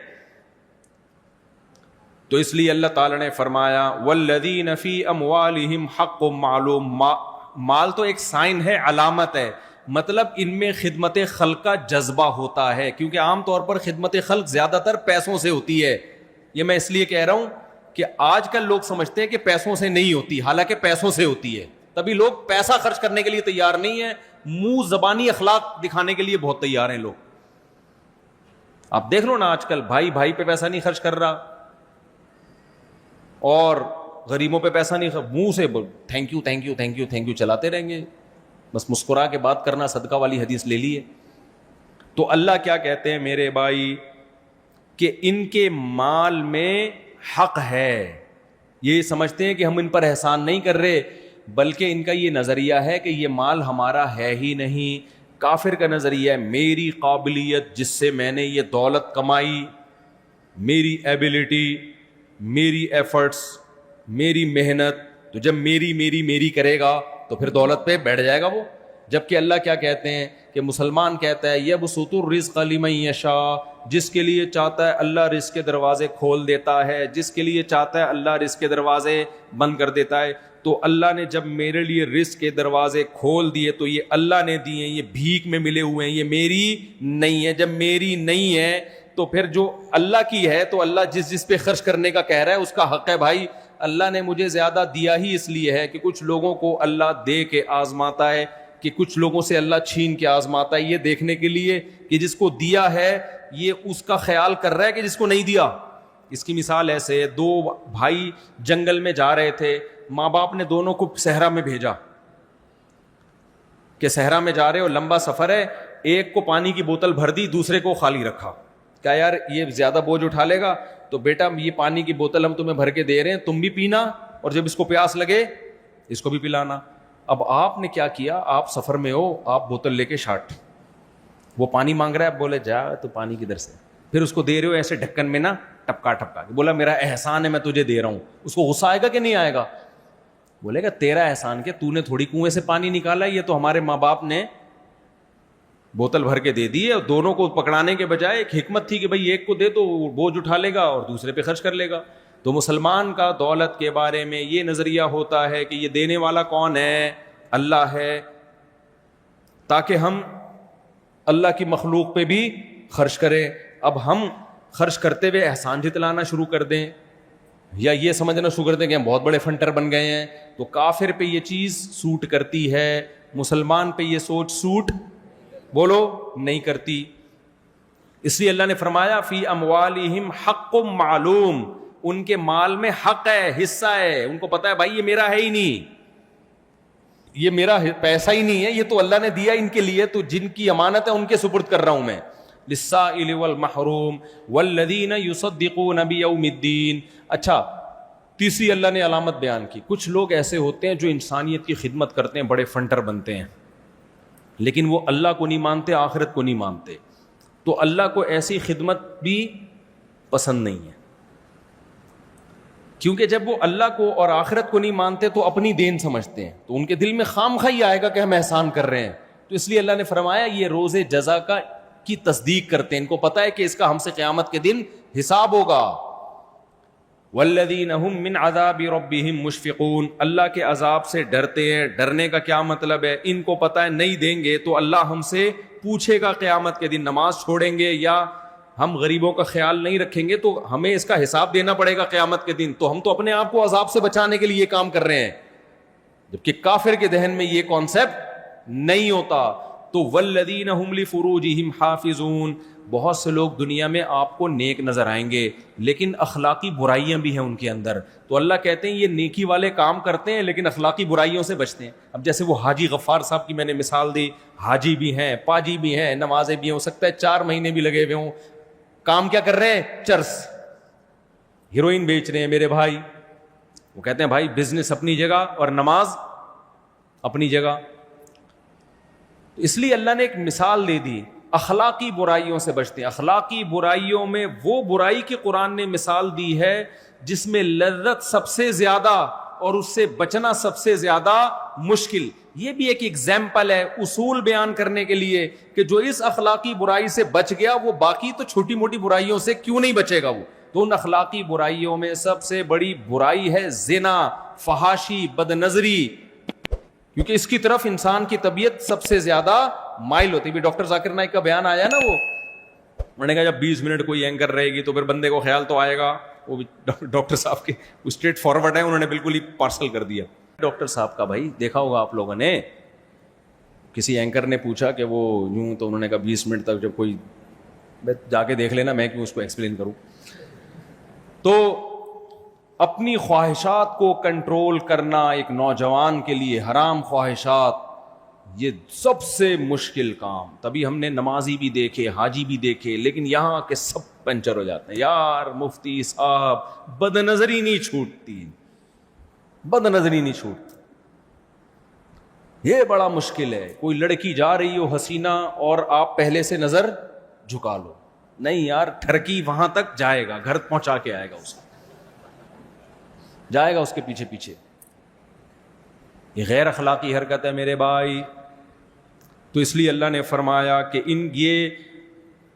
تو اس لیے اللہ تعالی نے فرمایا والذین فی اموالہم حق معلوم. مال تو ایک سائن ہے, علامت ہے, مطلب ان میں خدمت خلق کا جذبہ ہوتا ہے, کیونکہ عام طور پر خدمت خلق زیادہ تر پیسوں سے ہوتی ہے. یہ میں اس لیے کہہ رہا ہوں کہ آج کل لوگ سمجھتے ہیں کہ پیسوں سے نہیں ہوتی, حالانکہ پیسوں سے ہوتی ہے. تبھی لوگ پیسہ خرچ کرنے کے لیے تیار نہیں ہے, منہ زبانی اخلاق دکھانے کے لیے بہت تیار ہیں لوگ. آپ دیکھ لو نا, آج کل بھائی بھائی پہ پیسہ نہیں خرچ کر رہا اور غریبوں پہ پیسہ نہیں, منہ سے thank you thank you thank you thank you چلاتے رہیں گے, بس مسکرا کے بات کرنا. صدقہ والی حدیث لے لیے. تو اللہ کیا کہتے ہیں میرے بھائی, کہ ان کے مال میں حق ہے. یہ سمجھتے ہیں کہ ہم ان پر احسان نہیں کر رہے, بلکہ ان کا یہ نظریہ ہے کہ یہ مال ہمارا ہے ہی نہیں. کافر کا نظریہ ہے میری قابلیت جس سے میں نے یہ دولت کمائی, میری ایبلٹی, میری ایفرٹس, میری محنت, تو جب میری کرے گا تو پھر دولت پہ بیٹھ جائے گا وہ. جبکہ اللہ کیا کہتے ہیں کہ مسلمان کہتا ہے یبسط الرزق لمن یشاء, جس کے لیے چاہتا ہے اللہ رزق کے دروازے کھول دیتا ہے, جس کے لیے چاہتا ہے اللہ رزق کے دروازے بند کر دیتا ہے. تو اللہ نے جب میرے لیے رزق کے دروازے کھول دیے تو یہ اللہ نے دیے, یہ بھیک میں ملے ہوئے ہیں, یہ میری نہیں ہے. جب میری نہیں ہے تو پھر جو اللہ کی ہے, تو اللہ جس پہ خرچ کرنے کا کہہ رہا ہے اس کا حق ہے. بھائی اللہ نے مجھے زیادہ دیا ہی اس لیے ہے کہ کچھ لوگوں کو اللہ دے کے آزماتا ہے, کہ کچھ لوگوں سے اللہ چھین کے آزماتا ہے, یہ دیکھنے کے لیے کہ جس کو دیا ہے یہ اس کا خیال کر رہا ہے کہ جس کو نہیں دیا. اس کی مثال ایسے, 2 بھائی جنگل میں جا رہے تھے, ماں باپ نے دونوں کو صحرا میں بھیجا کہ صحرا میں جا رہے ہو, لمبا سفر ہے, ایک کو پانی کی بوتل بھر دی, دوسرے کو خالی رکھا. کیا یار یہ زیادہ بوجھ اٹھا لے گا, تو بیٹا یہ پانی کی بوتل ہم تمہیں بھر کے دے رہے ہیں, تم بھی پینا, اور جب اس کو پیاس لگے اس کو بھی پلانا. اب آپ نے کیا کیا, آپ سفر میں ہو, آپ بوتل لے کے شاٹ, وہ پانی مانگ رہا ہے, بولے جا تو پانی کدھر سے, پھر اس کو دے رہے ہو ایسے ڈھکن میں نا ٹپکا ٹپکا کے, بولا میرا احسان ہے میں تجھے دے رہا ہوں. اس کو غصہ آئے گا کہ نہیں آئے گا؟ بولے گا تیرا احسان کیا, تو نے تھوڑی کنویں سے پانی نکالا, یہ تو ہمارے ماں باپ نے بوتل بھر کے دے دی ہے. اور دونوں کو پکڑانے کے بجائے ایک حکمت تھی کہ بھائی ایک کو دے تو بوجھ اٹھا لے گا اور دوسرے پہ خرچ کر لے گا. تو مسلمان کا دولت کے بارے میں یہ نظریہ ہوتا ہے کہ یہ دینے والا کون ہے, اللہ ہے, تاکہ ہم اللہ کی مخلوق پہ بھی خرچ کریں. اب ہم خرچ کرتے ہوئے احسان جتلانا شروع کر دیں یا یہ سمجھنا شروع کر دیں کہ ہم بہت بڑے فنٹر بن گئے ہیں, تو کافر پہ یہ چیز سوٹ کرتی ہے, مسلمان پہ یہ سوچ سوٹ بولو نہیں کرتی. اس لیے اللہ نے فرمایا فی اموالہم حق معلوم, ان کے مال میں حق ہے, حصہ ہے. ان کو پتا ہے بھائی یہ میرا ہے ہی نہیں, یہ میرا پیسہ ہی نہیں ہے, یہ تو اللہ نے دیا ان کے لیے, تو جن کی امانت ہے ان کے سپرد کر رہا ہوں میں. للسائل والمحروم والذین یصدقون بیوم الدین. اچھا, تیسری اللہ نے علامت بیان کی. کچھ لوگ ایسے ہوتے ہیں جو انسانیت کی خدمت کرتے ہیں, بڑے فنٹر بنتے ہیں, لیکن وہ اللہ کو نہیں مانتے, آخرت کو نہیں مانتے. تو اللہ کو ایسی خدمت بھی پسند نہیں ہے, کیونکہ جب وہ اللہ کو اور آخرت کو نہیں مانتے تو اپنی دین سمجھتے ہیں, تو ان کے دل میں خام خواہ آئے گا کہ ہم احسان کر رہے ہیں. تو اس لیے اللہ نے فرمایا یہ روز جزا کی تصدیق کرتے ہیں, ان کو پتا ہے کہ اس کا ہم سے قیامت کے دن حساب ہوگا. والذین هم من عذاب ربهم مشفقون، اللہ کے عذاب سے ڈرتے ہیں. ڈرنے کا کیا مطلب ہے؟ ان کو پتہ ہے نہیں دیں گے تو اللہ ہم سے پوچھے گا قیامت کے دن، نماز چھوڑیں گے یا ہم غریبوں کا خیال نہیں رکھیں گے تو ہمیں اس کا حساب دینا پڑے گا قیامت کے دن. تو ہم تو اپنے آپ کو عذاب سے بچانے کے لیے یہ کام کر رہے ہیں، جبکہ کافر کے ذہن میں یہ کانسیپٹ نہیں ہوتا. تو والذین هم لفروجہم حافظون، بہت سے لوگ دنیا میں آپ کو نیک نظر آئیں گے لیکن اخلاقی برائیاں بھی ہیں ان کے اندر. تو اللہ کہتے ہیں یہ نیکی والے کام کرتے ہیں لیکن اخلاقی برائیوں سے بچتے ہیں. اب جیسے وہ حاجی غفار صاحب کی میں نے مثال دی، حاجی بھی ہیں، پاجی بھی ہیں، نمازیں بھی ہیں، ہو سکتا ہے 4 مہینے بھی لگے ہوئے ہوں، کام کیا کر رہے ہیں؟ چرس، ہیروئن بیچ رہے ہیں میرے بھائی. وہ کہتے ہیں بھائی بزنس اپنی جگہ اور نماز اپنی جگہ. اس لیے اللہ نے ایک مثال دے دی، اخلاقی برائیوں سے بچتے ہیں. اخلاقی برائیوں میں وہ برائی کی قرآن نے مثال دی ہے جس میں لذت سب سے زیادہ اور اس سے بچنا سب سے زیادہ مشکل. یہ بھی ایک ایگزامپل ہے اصول بیان کرنے کے لیے کہ جو اس اخلاقی برائی سے بچ گیا وہ باقی تو چھوٹی موٹی برائیوں سے کیوں نہیں بچے گا. وہ تو ان اخلاقی برائیوں میں سب سے بڑی برائی ہے زنا، فحاشی، بد نظری، کیونکہ اس کی طرف انسان کی طبیعت سب سے زیادہ مائل ہوتی ہے. ڈاکٹر ذاکر نائک کا بیان آیا نا، وہ میں نے کہا جب 20 منٹ کوئی اینکر رہے گی تو پھر بندے کو خیال تو آئے گا. وہ بھی ڈاکٹر صاحب کے اسٹریٹ فارورڈ ہیں، انہوں نے بالکل ہی پارسل کر دیا. ڈاکٹر صاحب کا بھائی دیکھا ہوگا آپ لوگوں نے، کسی اینکر نے پوچھا کہ وہ یوں، تو انہوں نے کہا 20 منٹ تک جب کوئی جا کے دیکھ لینا، میں کیوں اس کو ایکسپلین کروں. تو اپنی خواہشات کو کنٹرول کرنا ایک نوجوان کے لیے، حرام خواہشات، یہ سب سے مشکل کام. تبھی ہم نے نمازی بھی دیکھے، حاجی بھی دیکھے، لیکن یہاں کے سب پنچر ہو جاتے ہیں. یار مفتی صاحب بد نظری نہیں چھوٹتی، بد نظری نہیں چھوٹتی، یہ بڑا مشکل ہے. کوئی لڑکی جا رہی ہو حسینہ اور آپ پہلے سے نظر جھکا لو، نہیں یار ٹھرکی وہاں تک جائے گا، گھر پہنچا کے آئے گا، اس جائے گا اس کے پیچھے پیچھے. یہ غیر اخلاقی حرکت ہے میرے بھائی. تو اس لیے اللہ نے فرمایا کہ یہ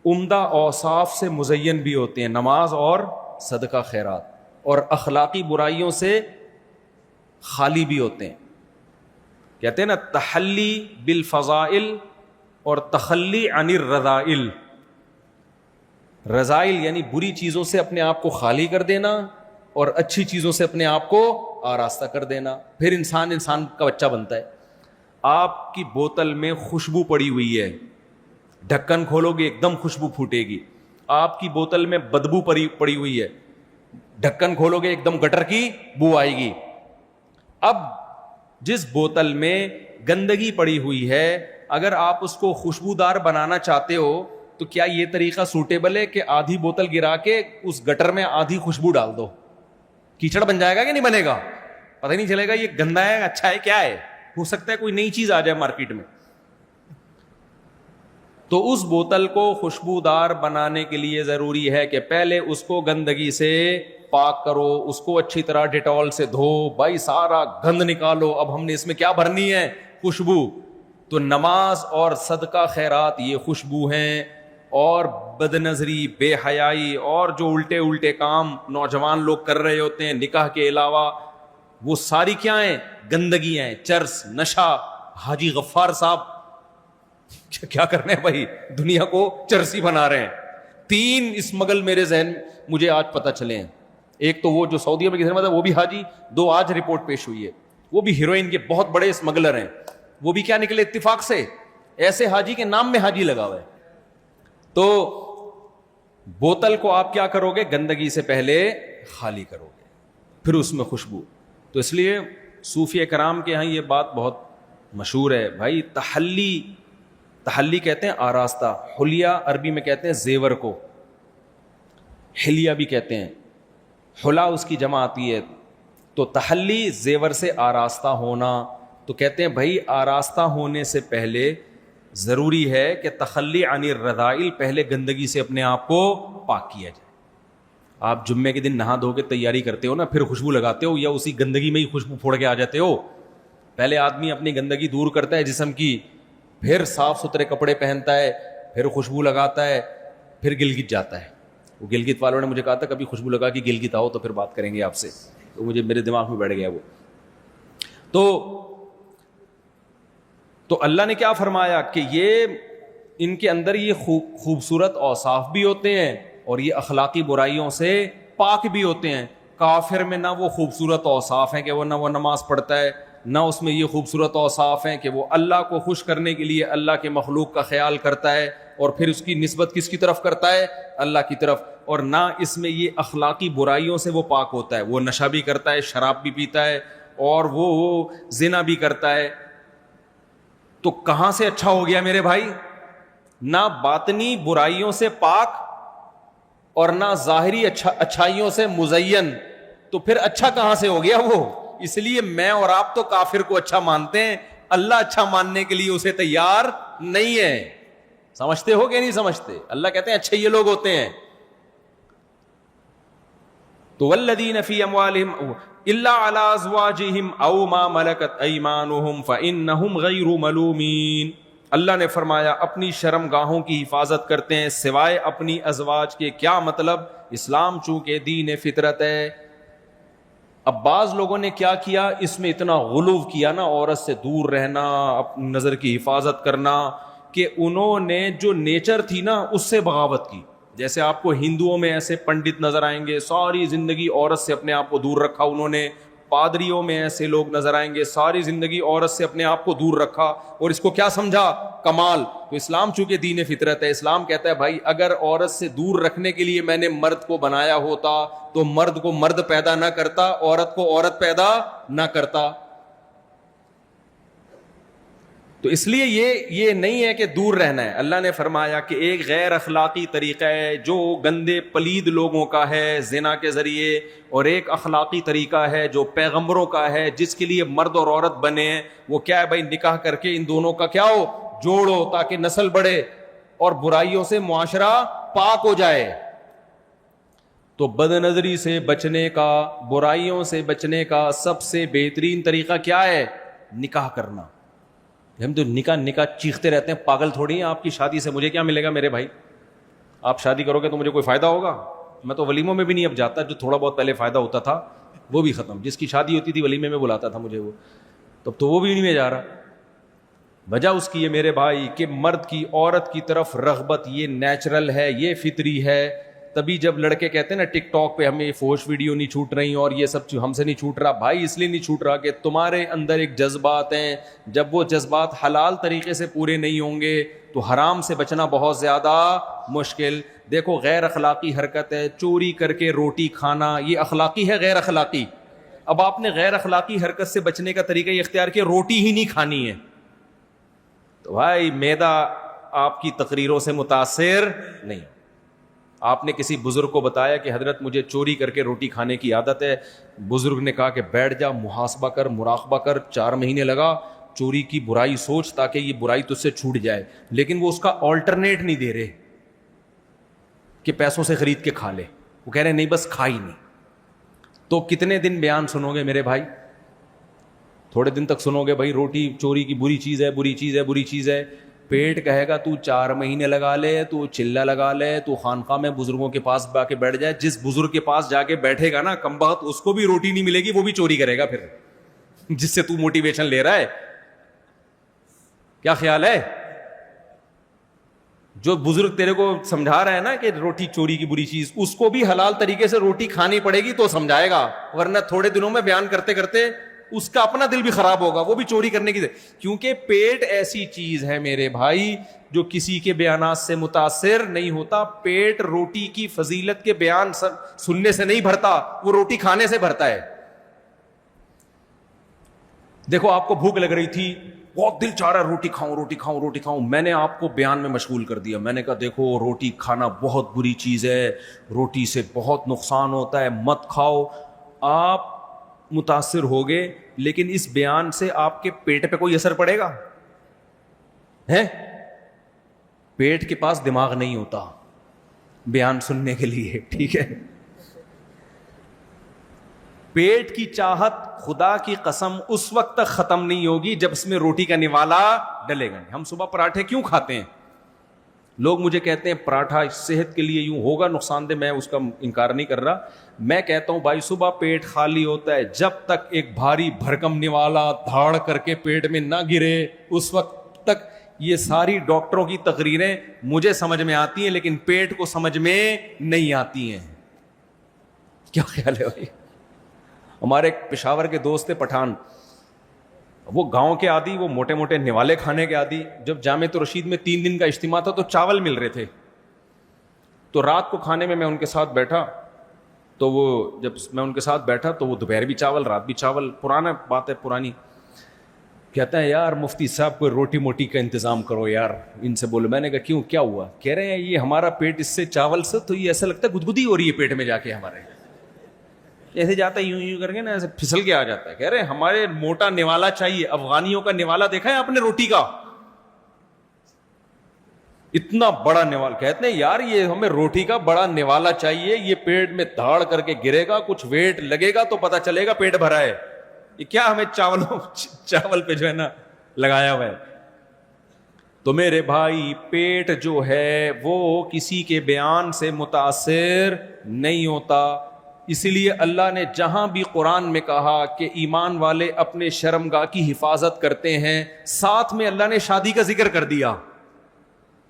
عمدہ اوصاف سے مزین بھی ہوتے ہیں، نماز اور صدقہ خیرات، اور اخلاقی برائیوں سے خالی بھی ہوتے ہیں. کہتے ہیں نا تحلی بالفضائل اور تخلی عن الرذائل. رذائل یعنی بری چیزوں سے اپنے آپ کو خالی کر دینا اور اچھی چیزوں سے اپنے آپ کو آراستہ کر دینا. پھر انسان کا بچہ بنتا ہے. آپ کی بوتل میں خوشبو پڑی ہوئی ہے، ڈھکن کھولو گے ایک دم خوشبو پھوٹے گی. آپ کی بوتل میں بدبو پڑی ہوئی ہے، ڈھکن کھولو گے ایک دم گٹر کی بو آئے گی. اب جس بوتل میں گندگی پڑی ہوئی ہے، اگر آپ اس کو خوشبودار بنانا چاہتے ہو تو کیا یہ طریقہ سوٹیبل ہے کہ آدھی بوتل گرا کے اس گٹر میں آدھی خوشبو ڈال دو؟ کیچڑ بن جائے گا کہ نہیں بنے گا؟ پتہ نہیں چلے گا یہ گندا ہے اچھا ہے کیا ہے. ہو سکتا ہے کوئی نئی چیز آ جائے مارکیٹ میں. تو اس بوتل کو خوشبودار بنانے کے لیے ضروری ہے کہ پہلے اس کو گندگی سے پاک کرو، اس کو اچھی طرح ڈیٹول سے دھو، بھائی سارا گند نکالو. اب ہم نے اس میں کیا بھرنی ہے؟ خوشبو. تو نماز اور صدقہ خیرات یہ خوشبو ہیں، اور بد نظری، بے حیائی اور جو الٹے کام نوجوان لوگ کر رہے ہوتے ہیں نکاح کے علاوہ، وہ ساری کیا ہیں؟ گندگی ہیں. چرس، نشہ. حاجی غفار صاحب کیا کرنے ہیں بھائی؟ دنیا کو چرسی بنا رہے ہیں. 3 اسمگل میرے ذہن مجھے آج پتہ چلے ہیں. ایک تو وہ جو سعودی میں کسی نے وہ بھی حاجی، 2 آج رپورٹ پیش ہوئی ہے، وہ بھی ہیروئن کے بہت بڑے اسمگلر ہیں. وہ بھی کیا نکلے اتفاق سے؟ ایسے حاجی کے نام میں حاجی لگا ہوا ہے. تو بوتل کو آپ کیا کرو گے؟ گندگی سے پہلے خالی کرو گے، پھر اس میں خوشبو. تو اس لیے صوفی کرام کے ہاں یہ بات بہت مشہور ہے بھائی. تحلی کہتے ہیں آراستہ، حلیہ عربی میں کہتے ہیں زیور کو، حلیہ بھی کہتے ہیں، حلا اس کی جمع آتی ہے. تو تحلی زیور سے آراستہ ہونا. تو کہتے ہیں بھائی آراستہ ہونے سے پہلے ضروری ہے کہ تخلی عن الرذائل، پہلے گندگی سے اپنے آپ کو پاک کیا جائے. آپ جمعے کے دن نہا دھو کے تیاری کرتے ہو نا، پھر خوشبو لگاتے ہو یا اسی گندگی میں ہی خوشبو پھوڑ کے آ جاتے ہو؟ پہلے آدمی اپنی گندگی دور کرتا ہے جسم کی، پھر صاف ستھرے کپڑے پہنتا ہے، پھر خوشبو لگاتا ہے، پھر گلگت جاتا ہے. وہ گلگت والوں نے مجھے کہا تھا کبھی خوشبو لگا کہ گلگت آؤ تو پھر بات کریں گے آپ سے, تو مجھے میرے دماغ میں بیٹھ گیا وہ. تو اللہ نے کیا فرمایا کہ یہ ان کے اندر یہ خوبصورت اوصاف بھی ہوتے ہیں اور یہ اخلاقی برائیوں سے پاک بھی ہوتے ہیں. کافر میں نہ وہ خوبصورت اوصاف ہیں کہ وہ نماز پڑھتا ہے, نہ اس میں یہ خوبصورت اوصاف ہیں کہ وہ اللہ کو خوش کرنے کے لیے اللہ کے مخلوق کا خیال کرتا ہے اور پھر اس کی نسبت کس کی طرف کرتا ہے, اللہ کی طرف, اور نہ اس میں یہ اخلاقی برائیوں سے وہ پاک ہوتا ہے. وہ نشہ بھی کرتا ہے, شراب بھی پیتا ہے اور وہ زنا بھی کرتا ہے. تو کہاں سے اچھا ہو گیا میرے بھائی؟ نہ باطنی برائیوں سے پاک اور نہ ظاہری اچھائیوں سے مزین, تو پھر اچھا کہاں سے ہو گیا وہ؟ اس لیے میں اور آپ تو کافر کو اچھا مانتے ہیں, اللہ اچھا ماننے کے لیے اسے تیار نہیں ہے. سمجھتے ہو کہ نہیں سمجھتے؟ اللہ کہتے ہیں اچھے یہ لوگ ہوتے ہیں. تو والذین فی اموالہم الا علی ازواجہم او ما ملکت ایمانہم فانہم غیر ملومین. اللہ نے فرمایا اپنی شرم گاہوں کی حفاظت کرتے ہیں سوائے اپنی ازواج کے. کیا مطلب؟ اسلام چونکہ دین فطرت ہے. اب بعض لوگوں نے کیا کیا, اس میں اتنا غلو کیا نا, عورت سے دور رہنا, اپنی نظر کی حفاظت کرنا, کہ انہوں نے جو نیچر تھی نا اس سے بغاوت کی. جیسے آپ کو ہندوؤں میں ایسے پنڈت نظر آئیں گے, ساری زندگی عورت سے اپنے آپ کو دور رکھا انہوں نے. پادریوں میں ایسے لوگ نظر آئیں گے, ساری زندگی عورت سے اپنے آپ کو دور رکھا اور اس کو کیا سمجھا؟ کمال. تو اسلام چونکہ دین فطرت ہے, اسلام کہتا ہے بھائی اگر عورت سے دور رکھنے کے لیے میں نے مرد کو بنایا ہوتا تو مرد کو مرد پیدا نہ کرتا, عورت کو عورت پیدا نہ کرتا. تو اس لیے یہ نہیں ہے کہ دور رہنا ہے. اللہ نے فرمایا کہ ایک غیر اخلاقی طریقہ ہے جو گندے پلید لوگوں کا ہے زنا کے ذریعے, اور ایک اخلاقی طریقہ ہے جو پیغمبروں کا ہے جس کے لیے مرد اور عورت بنے ہیں. وہ کیا ہے بھائی؟ نکاح کر کے ان دونوں کا کیا ہو, جوڑو, تاکہ نسل بڑھے اور برائیوں سے معاشرہ پاک ہو جائے. تو بد نظری سے بچنے کا, برائیوں سے بچنے کا سب سے بہترین طریقہ کیا ہے؟ نکاح کرنا. ہم تو نکاح چیختے رہتے ہیں, پاگل تھوڑی ہیں. آپ کی شادی سے مجھے کیا ملے گا میرے بھائی؟ آپ شادی کرو گے تو مجھے کوئی فائدہ ہوگا؟ میں تو ولیموں میں بھی نہیں اب جاتا, جو تھوڑا بہت پہلے فائدہ ہوتا تھا وہ بھی ختم. جس کی شادی ہوتی تھی ولیمے میں بلاتا تھا مجھے وہ, تب تو وہ بھی نہیں میں جا رہا. وجہ اس کی ہے میرے بھائی کہ مرد کی عورت کی طرف رغبت یہ نیچرل ہے, یہ فطری ہے. تبھی جب لڑکے کہتے ہیں نا ٹک ٹاک پہ ہمیں فوش ویڈیو نہیں چھوٹ رہی اور یہ سب ہم سے نہیں چھوٹ رہا, بھائی اس لیے نہیں چھوٹ رہا کہ تمہارے اندر ایک جذبات ہیں, جب وہ جذبات حلال طریقے سے پورے نہیں ہوں گے تو حرام سے بچنا بہت زیادہ مشکل. دیکھو غیر اخلاقی حرکت ہے چوری کر کے روٹی کھانا, یہ اخلاقی ہے غیر اخلاقی؟ اب آپ نے غیر اخلاقی حرکت سے بچنے کا طریقہ یہ اختیار کیا روٹی ہی نہیں کھانی ہے. تو بھائی میدا آپ کی تقریروں سے متاثر نہیں. آپ نے کسی بزرگ کو بتایا کہ حضرت مجھے چوری کر کے روٹی کھانے کی عادت ہے. بزرگ نے کہا کہ بیٹھ جا, محاسبہ کر, مراقبہ کر, 4 مہینے لگا, چوری کی برائی سوچ تاکہ یہ برائی تجھ سے چھوٹ جائے. لیکن وہ اس کا آلٹرنیٹ نہیں دے رہے کہ پیسوں سے خرید کے کھا لے, وہ کہہ رہے نہیں بس کھا ہی نہیں. تو کتنے دن بیان سنو گے میرے بھائی؟ تھوڑے دن تک سنو گے بھائی روٹی چوری کی بری چیز ہے, بری چیز ہے, بری چیز ہے. پیٹ کہے گا تو 4 مہینے لگا لے, تو چلہ لگا لے, تو خانقاہ میں بزرگوں کے پاس جا کے بیٹھ جائے. جس بزرگ کے پاس جا کے بیٹھے گا نا کمبخت, اس کو بھی روٹی نہیں ملے گی, وہ بھی چوری کرے گا پھر, جس سے تو موٹیویشن لے رہا ہے. کیا خیال ہے؟ جو بزرگ تیرے کو سمجھا رہا ہے نا کہ روٹی چوری کی بری چیز, اس کو بھی حلال طریقے سے روٹی کھانی پڑے گی تو سمجھائے گا, ورنہ تھوڑے دنوں میں بیان کرتے کرتے اس کا اپنا دل بھی خراب ہوگا, وہ بھی چوری کرنے کی. کیونکہ پیٹ ایسی چیز ہے میرے بھائی جو کسی کے بیانات سے متاثر نہیں ہوتا. پیٹ روٹی کی فضیلت کے بیان سننے سے نہیں بھرتا, وہ روٹی کھانے سے بھرتا ہے. دیکھو آپ کو بھوک لگ رہی تھی, بہت دل چاہ رہا ہے روٹی کھاؤں, روٹی کھاؤں, روٹی کھاؤں. میں نے آپ کو بیان میں مشغول کر دیا. میں نے کہا دیکھو روٹی کھانا بہت بری چیز ہے, روٹی سے بہت نقصان ہوتا ہے, مت کھاؤ. آپ متاثر ہوگے, لیکن اس بیان سے آپ کے پیٹ پہ کوئی اثر پڑے گا؟ ہے پیٹ کے پاس دماغ نہیں ہوتا بیان سننے کے لیے, ٹھیک ہے. پیٹ کی چاہت خدا کی قسم اس وقت تک ختم نہیں ہوگی جب اس میں روٹی کا نوالا ڈلے گا. ہم صبح پراٹھے کیوں کھاتے ہیں؟ لوگ مجھے کہتے ہیں پراٹھا صحت کے لیے یوں ہوگا نقصان دہ، میں اس کا انکار نہیں کر رہا. میں کہتا ہوں بھائی صبح پیٹ خالی ہوتا ہے، جب تک ایک بھاری بھرکم نوالا دھاڑ کر کے پیٹ میں نہ گرے اس وقت تک یہ ساری ڈاکٹروں کی تقریریں مجھے سمجھ میں آتی ہیں، لیکن پیٹ کو سمجھ میں نہیں آتی ہیں. کیا خیال ہے بھائی؟ ہمارے ایک پشاور کے دوست تھے پٹھان، وہ گاؤں کے عادی، وہ موٹے موٹے نوالے کھانے کے عادی. جب جامعۃ الرشید میں 3 دن کا اجتماع تھا تو چاول مل رہے تھے، تو رات کو کھانے میں ان کے ساتھ بیٹھا، تو وہ جب میں ان کے ساتھ بیٹھا تو وہ دوپہر بھی چاول رات بھی چاول. پرانا بات ہے پرانی. کہتا ہے یار مفتی صاحب کوئی روٹی موٹی کا انتظام کرو یار. ان سے بولو. میں نے کہا کیوں، کیا ہوا؟ کہہ رہے ہیں یہ ہمارا پیٹ اس سے چاول سے تو یہ ایسا لگتا ہے گدگدی ہو رہی ہے پیٹ میں جا کے، ہمارے ایسے جاتا ہے یوں یوں کر کے نا، ایسے پھسل کے آ جاتا ہے. کہہ رہے ہیں ہمارے موٹا نوالا چاہیے. افغانیوں کا نوالا دیکھا ہے آپ نے روٹی کا؟ اتنا بڑا نوالا. کہتے ہیں یار یہ ہمیں روٹی کا بڑا نوالا چاہیے، یہ پیٹ میں دھاڑ کر کے گرے گا، کچھ ویٹ لگے گا تو پتا چلے گا پیٹ بھرا ہے. یہ کیا ہمیں چاول پہ جو ہے نا لگایا ہوا ہے. تو میرے بھائی پیٹ جو ہے وہ کسی کے بیان سے متاثر نہیں ہوتا. اسی لیے اللہ نے جہاں بھی قرآن میں کہا کہ ایمان والے اپنے شرمگاہ کی حفاظت کرتے ہیں، ساتھ میں اللہ نے شادی کا ذکر کر دیا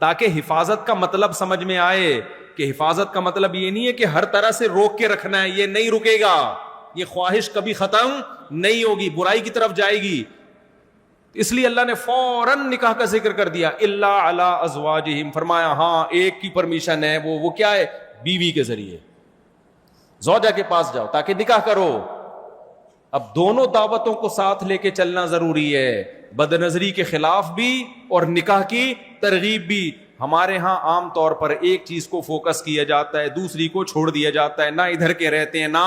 تاکہ حفاظت کا مطلب سمجھ میں آئے کہ حفاظت کا مطلب یہ نہیں ہے کہ ہر طرح سے روک کے رکھنا ہے. یہ نہیں رکے گا، یہ خواہش کبھی ختم نہیں ہوگی، برائی کی طرف جائے گی. اس لیے اللہ نے فوراً نکاح کا ذکر کر دیا. الا علی ازواجہم، فرمایا ہاں ایک کی پرمیشن ہے، وہ کیا ہے؟ بیوی کے ذریعے زوجہ کے پاس جاؤ تاکہ نکاح کرو. اب دونوں دعوتوں کو ساتھ لے کے چلنا ضروری ہے، بد نظری کے خلاف بھی اور نکاح کی ترغیب بھی. ہمارے ہاں عام طور پر ایک چیز کو فوکس کیا جاتا ہے، دوسری کو چھوڑ دیا جاتا ہے. نہ ادھر کے رہتے ہیں نہ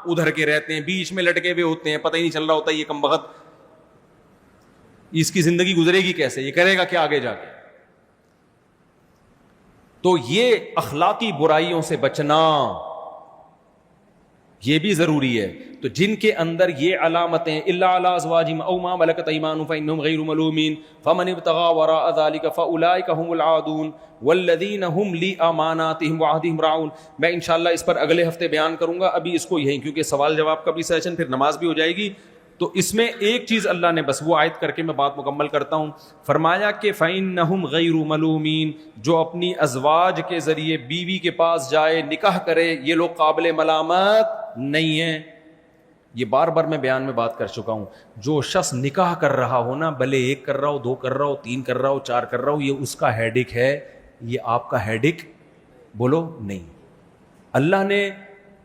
ادھر کے رہتے ہیں، بیچ میں لٹکے ہوئے ہوتے ہیں، پتہ ہی نہیں چل رہا ہوتا یہ کمبخت اس کی زندگی گزرے گی کیسے، یہ کرے گا کیا آگے جا کے. تو یہ اخلاقی برائیوں سے بچنا یہ بھی ضروری ہے. تو جن کے اندر یہ علامتیں الا علی ازواجہم او ما ملکت ایمانہم فانہم غیر ملومین فمن ابتغى وراء ذلك فاولئک هم العادون والذین هم لاماناتہم وعہدہم راعون. میں انشاءاللہ اس پر اگلے ہفتے بیان کروں گا، ابھی اس کو یہیں کیونکہ سوال جواب کا بھی سیشن، پھر نماز بھی ہو جائے گی. تو اس میں ایک چیز اللہ نے بس وہ آیت کر کے میں بات مکمل کرتا ہوں. فرمایا کہ فَإِنَّهُمْ غَيْرُ مَلُومِينَ، جو اپنی ازواج کے ذریعے بیوی کے پاس جائے نکاح کرے یہ لوگ قابل ملامت نہیں ہیں. یہ بار بار میں بیان میں بات کر چکا ہوں. جو شخص نکاح کر رہا ہو نا، بھلے 1 کر رہا ہو، 2 کر رہا ہو، 3 کر رہا ہو، 4 کر رہا ہو، یہ اس کا ہیڈک ہے، یہ آپ کا ہیڈک بولو نہیں. اللہ نے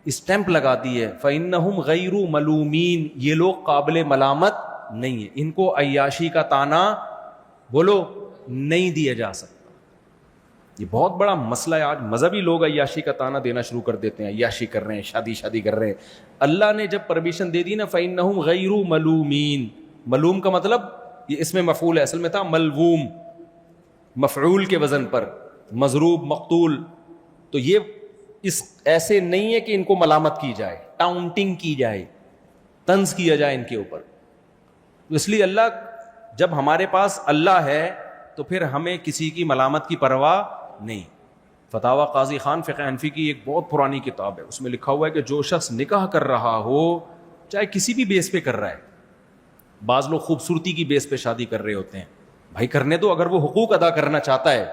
اسٹیمپ لگا دی ہے فَإِنَّهُمْ غَيْرُ مَلُومِينَ، یہ لوگ قابل ملامت نہیں ہیں. ان کو عیاشی کا طعنہ بولو نہیں دیا جا سکتا. یہ بہت بڑا مسئلہ ہے. آج مذہبی لوگ عیاشی کا طعنہ دینا شروع کر دیتے ہیں، عیاشی کر رہے ہیں، شادی کر رہے ہیں. اللہ نے جب پرمیشن دے دی نا فَإِنَّهُمْ غَيْرُ مَلُومِينَ، ملوم کا مطلب یہ اس میں مفعول ہے، اصل میں تھا ملووم، مفعول کے وزن پر، مضروب، مقتول. تو یہ اس ایسے نہیں ہے کہ ان کو ملامت کی جائے، ٹاؤنٹنگ کی جائے، طنز کیا جائے ان کے اوپر. اس لیے اللہ جب ہمارے پاس اللہ ہے تو پھر ہمیں کسی کی ملامت کی پرواہ نہیں. فتاوی قاضی خان فقہ حنفی کی ایک بہت پرانی کتاب ہے، اس میں لکھا ہوا ہے کہ جو شخص نکاح کر رہا ہو چاہے کسی بھی بیس پہ کر رہا ہے، بعض لوگ خوبصورتی کی بیس پہ شادی کر رہے ہوتے ہیں، بھائی کرنے دو اگر وہ حقوق ادا کرنا چاہتا ہے.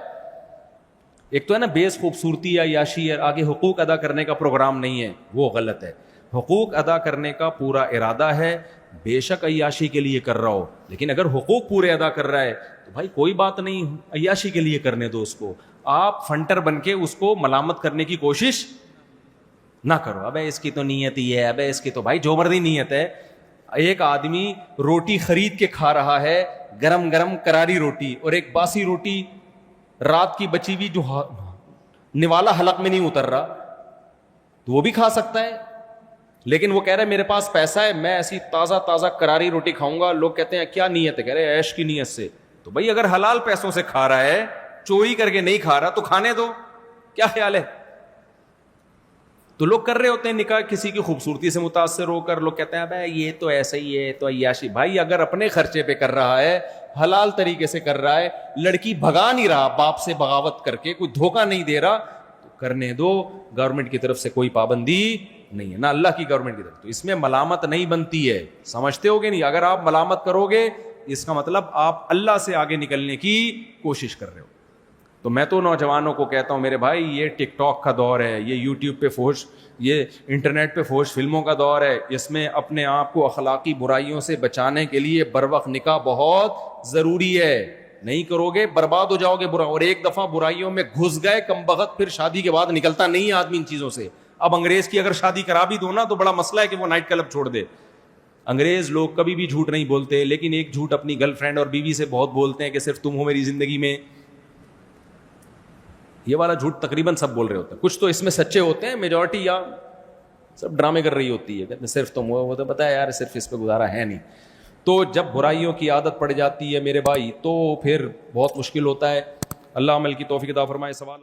ایک تو ہے نا بیس خوبصورتی یا عیاشی ہے، آگے حقوق ادا کرنے کا پروگرام نہیں ہے، وہ غلط ہے. حقوق ادا کرنے کا پورا ارادہ ہے، بے شک عیاشی کے لیے کر رہا ہو، لیکن اگر حقوق پورے ادا کر رہا ہے تو بھائی کوئی بات نہیں، عیاشی کے لیے کرنے دو اس کو. آپ فنٹر بن کے اس کو ملامت کرنے کی کوشش نہ کرو. ابے اس کی تو نیت ہی ہے، ابے اس کی تو بھائی جو مرضی نیت ہے. ایک آدمی روٹی خرید کے کھا رہا ہے، گرم گرم کراری روٹی، اور ایک باسی روٹی رات کی بچی ہوئی جو نوالا حلق میں نہیں اتر رہا، تو وہ بھی کھا سکتا ہے. لیکن وہ کہہ رہے میرے پاس پیسہ ہے، میں ایسی تازہ کراری روٹی کھاؤں گا. لوگ کہتے ہیں کیا نیت ہے؟ کہہ رہے عیش کی نیت سے. تو بھائی اگر حلال پیسوں سے کھا رہا ہے، چوری کر کے نہیں کھا رہا، تو کھانے دو. کیا خیال ہے؟ تو لوگ کر رہے ہوتے ہیں نکاح کسی کی خوبصورتی سے متاثر ہو کر. لوگ کہتے ہیں بھائی یہ تو ایسا ہی ہے، تو عیاشی. بھائی اگر اپنے خرچے پہ کر رہا ہے، حلال طریقے سے کر رہا ہے, لڑکی بھگا نہیں رہا باپ سے بغاوت کر کے, کوئی دھوکہ نہیں دے رہا, تو کرنے دو. گورنمنٹ کی طرف سے کوئی پابندی نہیں ہے, نہ اللہ کی گورنمنٹ کی طرف. تو اس میں ملامت نہیں بنتی ہے, سمجھتے ہو گے نہیں؟ اگر آپ ملامت کرو گے اس کا مطلب آپ اللہ سے آگے نکلنے کی کوشش کر رہے ہو. تو میں تو نوجوانوں کو کہتا ہوں میرے بھائی, یہ ٹک ٹاک کا دور ہے, یہ یوٹیوب پہ فحش, یہ انٹرنیٹ پہ فحش فلموں کا دور ہے. اس میں اپنے آپ کو اخلاقی برائیوں سے بچانے کے لیے بروقت نکاح بہت ضروری ہے. نہیں کرو گے برباد ہو جاؤ گے. برا, اور ایک دفعہ برائیوں میں گھس گئے کم بخت, پھر شادی کے بعد نکلتا نہیں آدمی ان چیزوں سے. اب انگریز کی اگر شادی کرا بھی دو نا تو بڑا مسئلہ ہے کہ وہ نائٹ کلب چھوڑ دے. انگریز لوگ کبھی بھی جھوٹ نہیں بولتے, لیکن ایک جھوٹ اپنی گرل فرینڈ اور بیوی سے بہت بولتے ہیں کہ صرف تم ہو میری زندگی میں. یہ والا جھوٹ تقریباً سب بول رہے ہوتے ہیں. کچھ تو اس میں سچے ہوتے ہیں, میجورٹی یا سب ڈرامے کر رہی ہوتی ہے, کہتے ہیں صرف تم ہو. وہ تو پتہ ہے یار صرف اس پہ گزارا ہے نہیں. تو جب برائیوں کی عادت پڑ جاتی ہے میرے بھائی تو پھر بہت مشکل ہوتا ہے. اللہ عمل کی توفیق عطا فرمائے. سوال